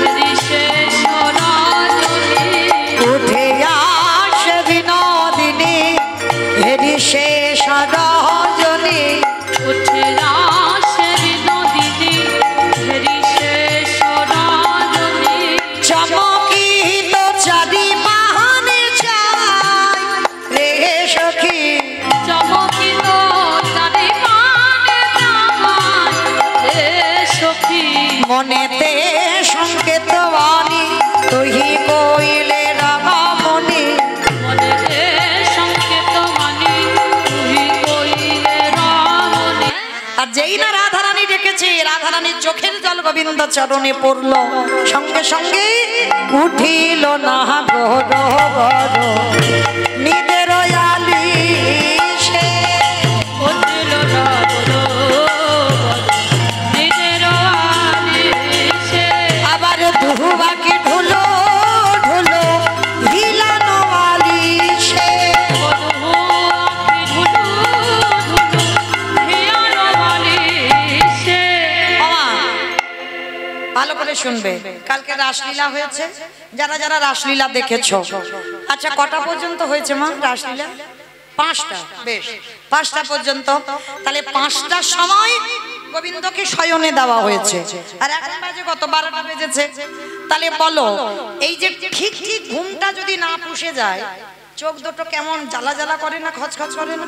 হৃষে সরাজনী। উঠে আসে বিনোদিনী হেরি সে সারজনী। উঠে আসে বিনোদিনী হৃষে সরাজনী। চমকিত চারি বাহানে চাই রে সখী। চমকিত চারিপানে তাকায় রে সখী। মনেতে সংকেত বাণী তুহি কইলে রামমণি। মনেতে সংকেত মানি তুই কইলে রামণি। আর যেই না রাধারানী ডেকেছে, রাধারানীর চোখের জল গোবিন্দ চরণে পড়ল, সঙ্গে সঙ্গে উঠিল না গর নিদের আলিশে। উঠিল না বলো নিজের আলিশে। আবার দুবাকে ঢুলো ঢুলো হিলানো আলিশে। বধূ আঁখি ঢুলু ঢুলু হিয়ার বালিশে। বাবা, ভালো করে শুনবে, কালকে রাসলীলা হয়েছে, যারা যারা রাসলীলা দেখেছো। আচ্ছা কটা পর্যন্ত হয়েছে মা রাসলীলা? 5টা। বেশ, 5টা পর্যন্ত। তাহলে 5টার সময় গোবিন্দকে শয়নে দেওয়া হয়েছে, আর এখন বাজে কত 12টা বেজেছে। তাহলে বলো এই যে ঠিক ঠিক ঘুমটা যদি না পুষে যায়, চোখ দুটো কেমন জ্বালা জ্বালা করে না, খচখচ করে না?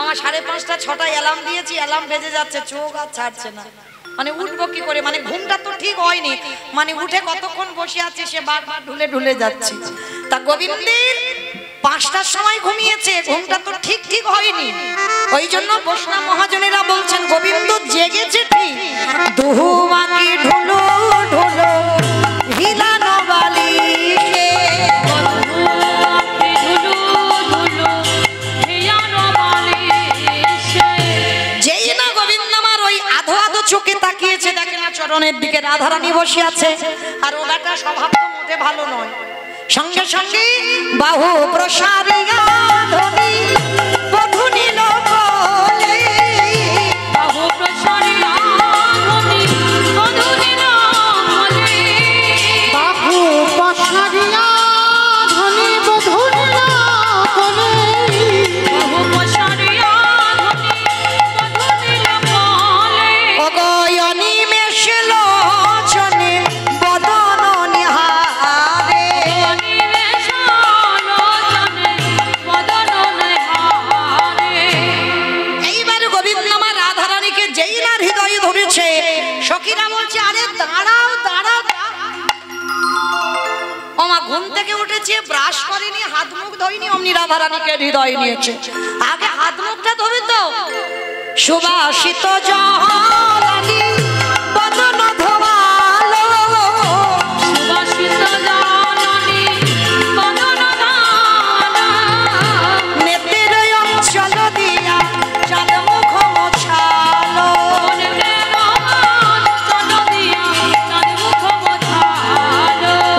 আমার 5:30 6টা অ্যালার্ম দিয়েছি, অ্যালার্ম বেজে যাচ্ছে, চোখ আর ছাড়ছে না। মানে উঠবো কি করে, মানে ঘুমটা তো ঠিক হয়নি, মানে উঠে কতক্ষণ বসে আছে সে বারবার ঢুলে ঢুলে যাচ্ছে। তা গোবিন্দের 5টার সময় ঘুমিয়েছে, ঘুমটা তো ঠিক ঠিক হয়নি। ওই জন্য বৈষ্ণব মহাজনেরা বলছেন গোবিন্দ জেগেছে ঠিক, দুহু মাকে ঢুলো ঢুলো হিলানো বালিশে। যেই না গোবিন্দ আমার ওই আধো আধো চোখে তাকিয়েছে, দেখে না চরণের দিকে রাধারানী বসে আছে, আর ও বেটা স্বভাব তো মোটে ভালো নয়। সঙ্গে সঙ্গে বাহু প্রসারিয়া ধ্বনি বধূ নিল কোলে, বাহু প্রসারিয়া ধ্বনি বধূ নিল কোলে, বাহু প্রসারিয়া ধ্বনি বধূ নিল কোলে, বাহু প্রসারিয়া ধ্বনি বধূ নিল কোলে, অগয়নি মেশল চনে বদন নিহারে। এইবার গোবিন্দ আমার রাধারানীকে যেই না হৃদয়ে ধরেছে, সখীরা বলছে আরে দাঁড়াও দাঁড়াও। ওমা ঘুম থেকে উঠেছে, ব্রাশ করেনি, হাত মুখ ধোয়নি, অমনি রাধারানীকে হৃদয়ে নিয়েছে। আগে হাত মুখটা ধোবে তো। সুবাসিত জলানি বদন ধোয়ালো, সুবাসিত জননী বদন ধানা, নেত্রের অঞ্চল দিয়া চাঁদ মুখ মোছালো।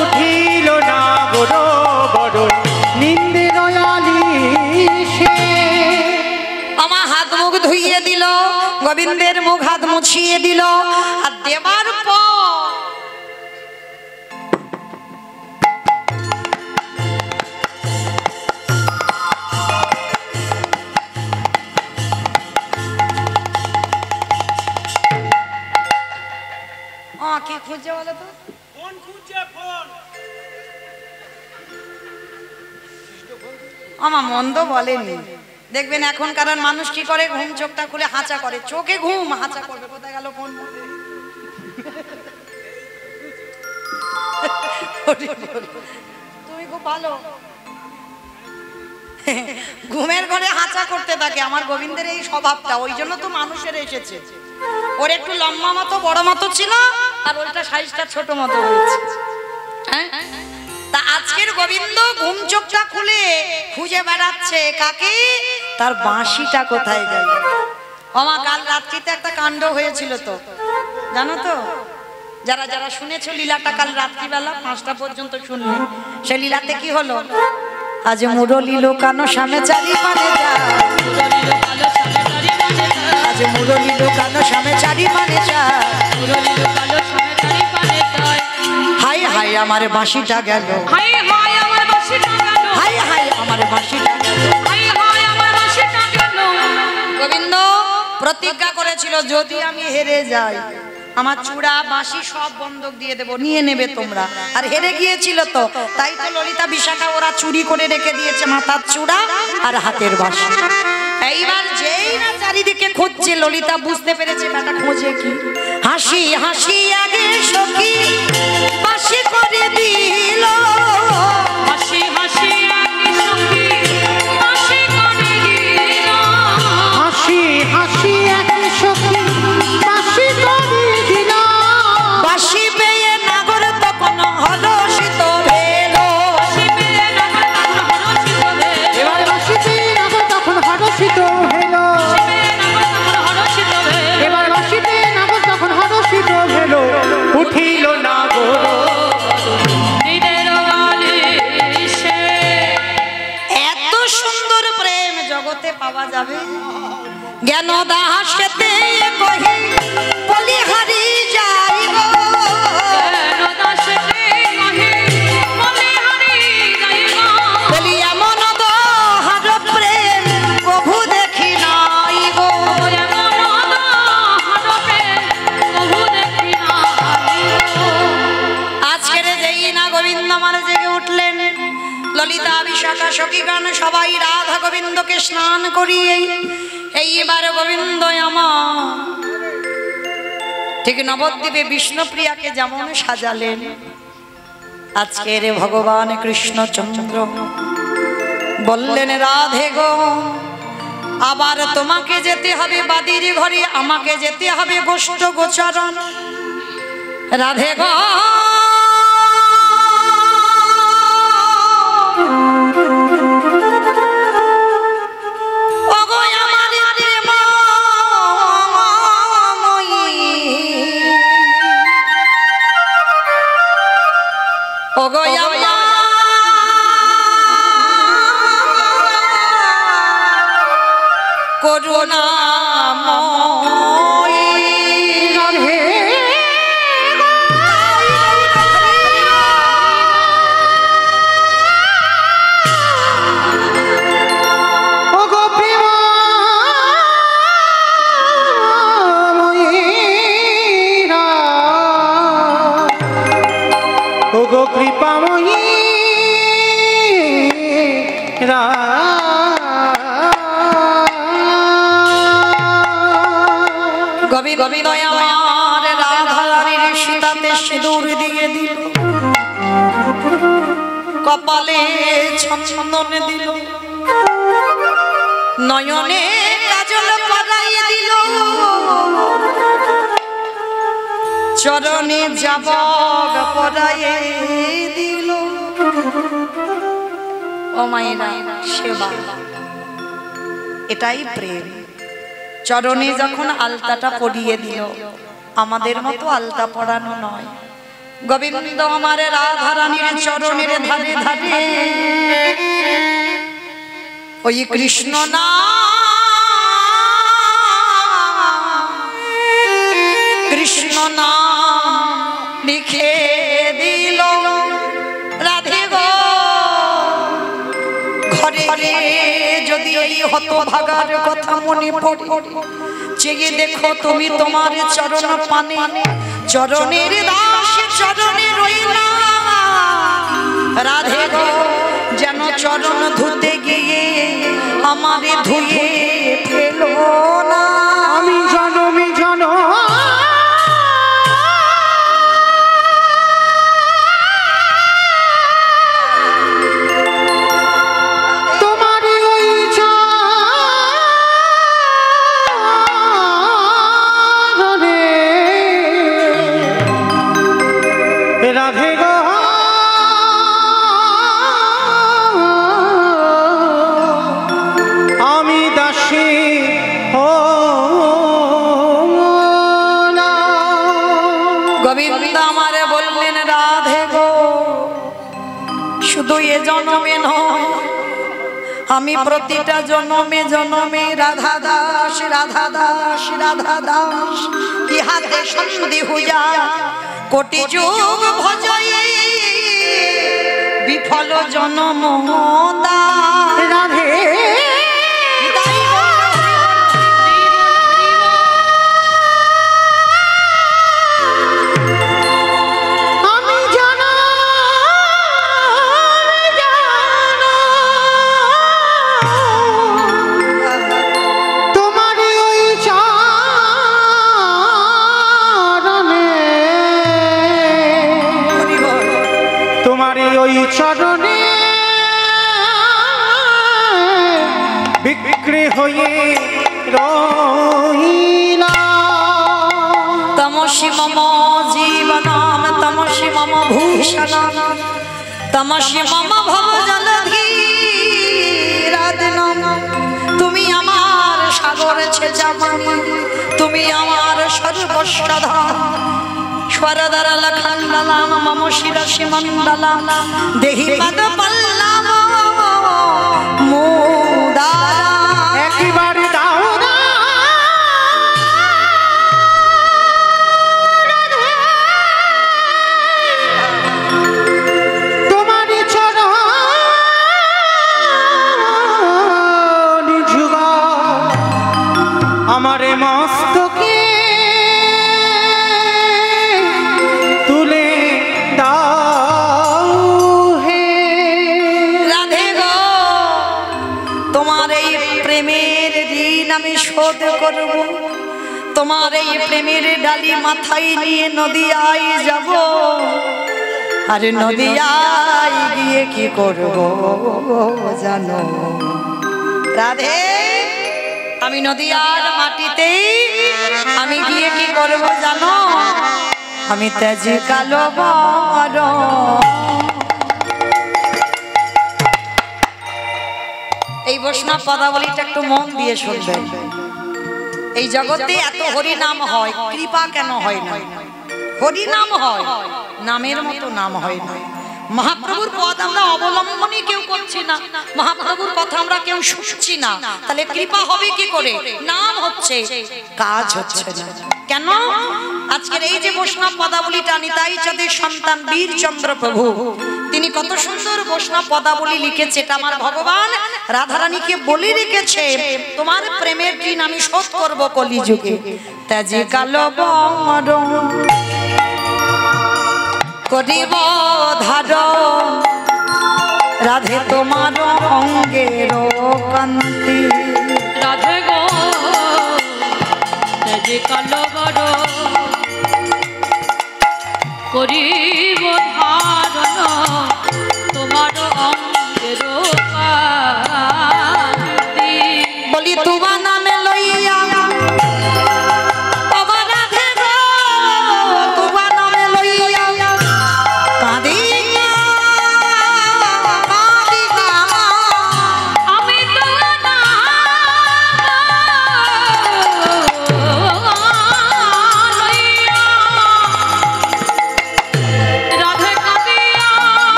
উঠিল না বড় বড় নিন্দের আলিশে। আমার হাত মুখ ধুইয়ে দিল, গোবিন্দের মুখ হাত মুছিয়ে দিল, আর দেবার পর কি খুঁজছে বলো তো? ফোন খুঁজছে, ফোন। আমার মন্দ বলেনি। দেখবেন এখনকার মানুষ কি করে, ঘুম চোখটা খুলে হাঁচা করে, চোখে ঘুম হাঁচা করবে, কোথায় গেল ফোন? তুমি খুব ভালো ঘুমের ঘরে হাঁচা করতে থাকে। আমার গোবিন্দের এই স্বভাবটা, ওই জন্য তো মানুষের এসেছে। ওর একটু লম্বা মতো বড় মতো ছিল, আর ওইটা সাইজটা ছোট মতো হয়েছে। হ্যাঁ, তা আজকের গোবিন্দ ঘুম চোখটা খুলে খুঁজে বেড়াচ্ছে কাকে, তার বাঁশিটা কোথায় গেল। আমার কাল রাত্রিতে একটা কাণ্ড হয়েছিল তো, জানো তো? যারা যারা শুনেছো লীলাটা, কাল রাত্রিবেলা 5টা পর্যন্ত শুনলে, সে লীলাতে কি হলো? আজ মুরলি লোকানো সামনে চারি মানে যা, আজ মুরলি লোকানো সামনে চারি মানে যা, হাই হাই আমার বাঁশিটা গেল, হাই হাই আমার বাঁশিটা গেল, হাই হাই আমার বাঁশিটা গেল। হাই হাই আমার বাঁশিটা গেল। গোবিন্দ প্রতিজ্ঞা করেছিল যদি আমি হেরে যাই, আমার চূড়া বাঁশি সব বন্ধক দিয়ে দেবো, নিয়ে নেবে তোমরা। আর হেরে গিয়েছিল তো, তাই তো ললিতা বিশাখা ওরা চুরি করে রেখে দিয়েছে মাথার চূড়া আর হাতের বাঁশি। এইবার যেই না চারিদিকে খুঁজছে, ললিতা বুঝতে পেরেছে বেটা খোঁজে কি। হাসি হাসি আগে সখী বাঁশি করে দিল, হাসি হাসি আগে সখী বাঁশি করে দিল, হাসি হাসি এক সখী বাঁশি করে দিল, বাঁশি পেয়ে নাগর তখন হরষিত ভেল। বাঁশি পেয়ে নাগর তখন হরষিত ভেল, এবার বাঁশিতে নাগর তখন হরষিত হেল, হরষিত ভেল, এবার বাঁশিতে নাগর তখন হরষিত হেল। উঠিল না বড় হৃদের বালিশে। এত সুন্দর প্রেম জগতে পাওয়া যাবে? জ্ঞান দাসতে কহি বলিহারি যাইব, কেন দাসতে কহি বলিহারি যাইব, বলি এমন দহার প্রেম প্রভু দেখি নাইব। এমন শাখা সখীগণ সবাই রাধা গোবিন্দকে স্নান করিয়ে এইবার গোবিন্দ আমার ঠিক নবদ্বীপে বিষ্ণুপ্রিয়াকে যেমন সাজালেন, আজকের ভগবান কৃষ্ণচন্দ্র বললেন রাধে গো আবার তোমাকে যেতে হবে বাদির ঘরে, আমাকে যেতে হবে গোষ্ঠ গোচরণ। রাধে গো গোবিন্দ আমার রাধারানীর সীতাতে সিঁদুর দিয়ে দিল, কপালে চন্দন দিল, নয়নে কাজল পরাইয়ে দিল, চরণে যাবক পরাইয়ে দিল। ও মায়েরা সেবা, এটাই প্রেম। চরণে যখন আলতাটা পরিয়ে দিল, আমাদের মতো আলতা পরানো নয়, গোবিন্দ আমার রাধারানীর চরণের ধারে ধারে ওই কৃষ্ণ কৃষ্ণ লিখে দিল। রাধে গো ঘরে যদি এই হতভাগার কথা মনে পড়ে, চেয়ে দেখো তুমি তোমার চরণ পানে, চরণের দাস চরণে রইলা। রাধে গো যেন চরণ ধুতে গিয়ে আমারে ধুয়ে ফেলো না। আমি জনমে জনম রাধে গো আমি দাসী গোবিন্দ আমারে বললেন রাধে গো শুধু এ জন্মে নয়, আমি প্রতিটা জন্মে জন্মে রাধা দাস রাধা দাস রাধা দাস ইহাতে সন্ধি হইয়া কোটি যুগ ভজয়ে বিফল জন্ম রাধে। ওই চরণে বিক্রি হয়ে রহিলা। তমসি মম জীবনম তমসি মম ভূষণম তমসি মম ভবজলধি রাধনম। তুমি আমার সাগর ছেজামণি, তুমি আমার সর্বস্বধন। স্বরদরল খণ্ডলাম মম শিরসি মণ্ডলাম দেহি পদ পল্লব মুদারা। একেবারে দাও না তোমার চরণ যুগা আমারে মস্তকে তুলে দাও হে। রাধে গো প্রেমের ঋণ আমি শোধ করব, তোমার এই প্রেমের ডালি মাথায় নিয়ে নদিয়ায় যাব, আর নদিয়ায় গিয়ে কি করব জানো রাধে? আমি নদিয়ার মাটিতেই আমি গিয়ে কি করব জানো? আমি তেজি কালো বর। এই বৈষ্ণব পদাবলীটা একটু মন দিয়ে শুনবেন। এই জগতে এত হরি নাম হয়, কৃপা কেন হয় না? হরি নাম হয়, নামের মতো নাম হয় না। মহাপ্রভুর পদ আমরা অবলম্বনই কেউ করছি না, মহাপ্রভুর কথা আমরা কেউ শুনছি না, তাহলে কৃপা হবে কি করে? নাম হচ্ছে, কাজ হচ্ছে না। কেন? আজকের এই যে বৈষ্ণব পদাবলীটা নিতাই চাঁদের সন্তান বীরচন্দ্র প্রভু তিনি কত সুন্দর বৈষ্ণব পদাবলী লিখেছে। এটা আমার ভগবান রাধারানীকে বলে রেখেছে, তোমার প্রেমের ঋণ আমি শোধ করব কলিযুগে। তেজি কালো বর করিব ধারণ, রাধে তোমার অঙ্গের কান্তি। রাধে গো তেজি কালো বর করিব ধারণ, তোমার অঙ্গের কান্তি। বলি তোমার নামে লইয়া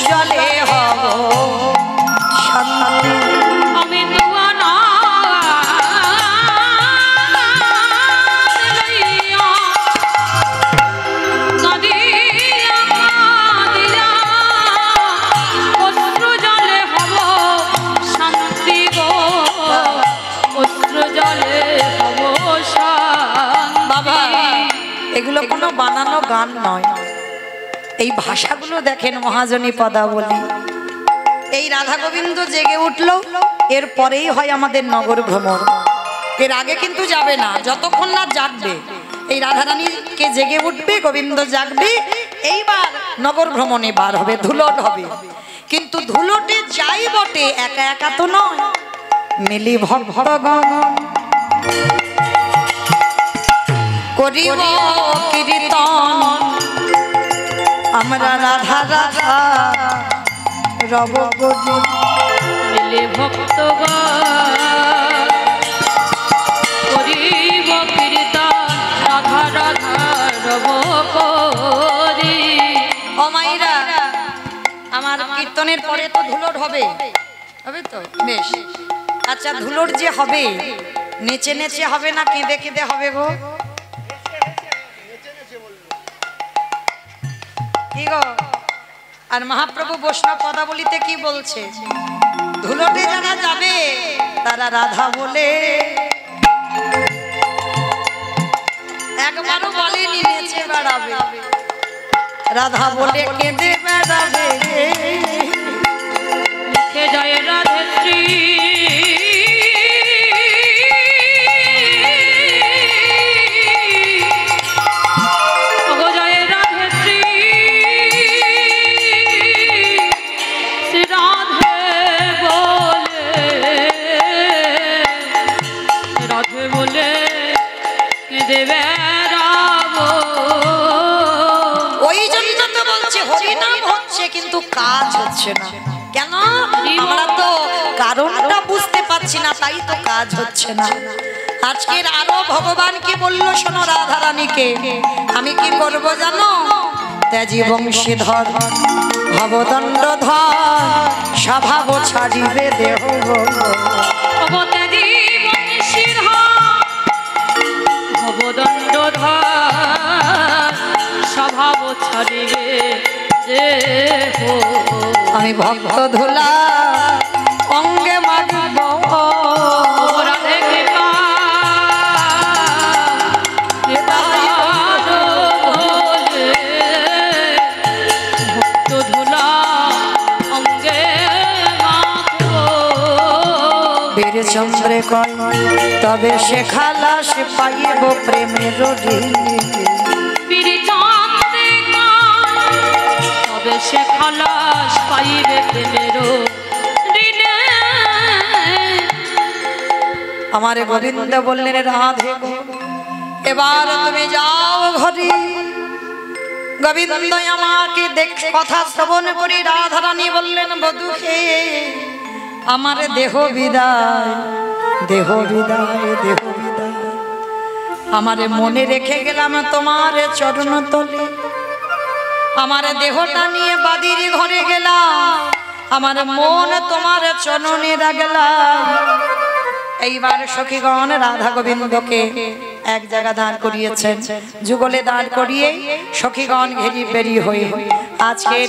জলে হব শান্তি। আমি দুয়ানা লইয়া কাঁদিয়া কাঁদিয়া অশ্রু জলে হব শান্তি গো, অশ্রু জলে হব শান্তি। বাবা এগুলো কোনো বানানো গান নয়, এই ভাষাগুলো দেখেন মহাজনী পদাবলী। এই রাধা গোবিন্দ জেগে উঠলো, এর পরেই হয় আমাদের নগর ভ্রমণ। এর আগে কিন্তু যাবে না, যতক্ষণ না জাগবে। এই রাধারানীকে জেগে উঠবে, গোবিন্দ জাগবে, এইবার নগর ভ্রমণে বার হবে, ধুলট হবে। কিন্তু ধুলটে যাই বটে, একা একা তো নয়, মিলি ভক্তগণ করিব কীর্তন, আমরা রাধা রাধা রব গো। মিলে ভক্তগণ করিব কীর্তন, রাধা রাধা রব করি। ও মাইরা, আমার কীর্তনের পরে তো ধুলোট হবে, হবে তো বেশ। আচ্ছা ধুলোট যে হবে, নেচে নেচে হবে না কেঁদে কেঁদে হবে গো? কি গো? আর মহাপ্রভু বৈষ্ণব পদাবলীতে কি বলছে? ধুলোটে যারা যাবে তারা রাধা বলে, একবারও বলেনি নেচে বেড়াবে, রাধা বলে কেঁদে বেড়াবে। লিখে যায় রাধে শ্রী কিন্তু কাজ হচ্ছে না কেন? আমরা তো কারণটা বুঝতে পারছি না, তাই তো কাজ হচ্ছে না। আজকের আরো ভগবান কি বললো শোনো রাধারানীকে, আমি কি করব জানো? তেজি বংশীধর ভবদণ্ডধর স্বভাব ছাড়িবে দেহ। তেজি বংশীধর ভবদণ্ডধর স্বভাব ছাড়িবে দেহ। আমি ভক্ত ধুলা অঙ্গে মাগব, রাধে কৃপা কৃপা বলে চন্দ্রে কয় তবে সে খালাস পাইব প্রেমের ঋণ। বীর চন্দ্রে কয় তবে সে খালাস পাইবে প্রেমের ঋণে। আমার গোবিন্দ বললেন রাধে গো, এবার তুমি যাও ঘরে। গোবিন্দ আমাকে দেখ কথা শ্রবণ করি রাধারানী বললেন বধূকে আমার দেহ বিদায়, দেহ বিদায়, দেহ বিদায়। আমার মনে রেখে গেলাম তোমার চরণ তলে, আমার দেহটা নিয়ে বাদির ঘরে গেলাম, আমার মন তোমার চরণে রাখলাম। এইবার সখীগণ রাধা গোবিন্দকে এক জায়গা দাঁড় করিয়েছেন, যুগলে দাঁড় করিয়ে সখীগণ ঘেরি বেরি হয়ে আজকে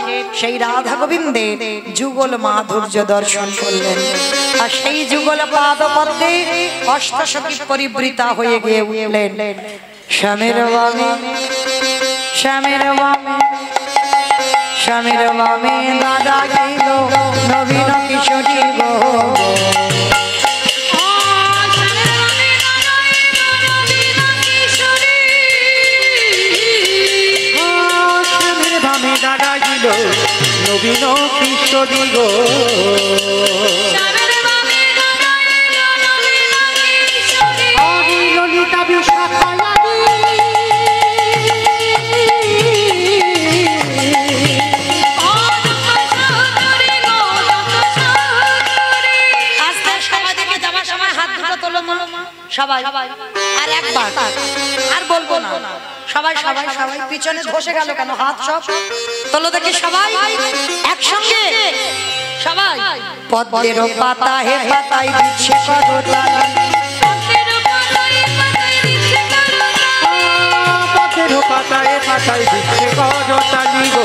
সেই রাধা গোবিন্দের যুগল মাধুর্য দর্শন করলেন। আর সেই যুগল পাদপদ্মে অষ্টসখী পরিবৃতা হয়ে গিয়ে উঠলেন স্বামীর বামে, স্বামীর বামে, স্বামীর বামে দাদা গেল নবীন কিশোরী গো। নবীন কিশোরী গো। ললিতা বিশাখায়াদি সবাই আর একবার আর বলবো না, সবাই সবাই সবাই পিছনে ধসে গেল কেন? হাত সব তোলো দেখি সবাই একসঙ্গে সবাই। পদ্মের পাতা হে পাতায় দিচ্ছে করতালি, পথের পাতায় পাতায় দিচ্ছে করতালি গো।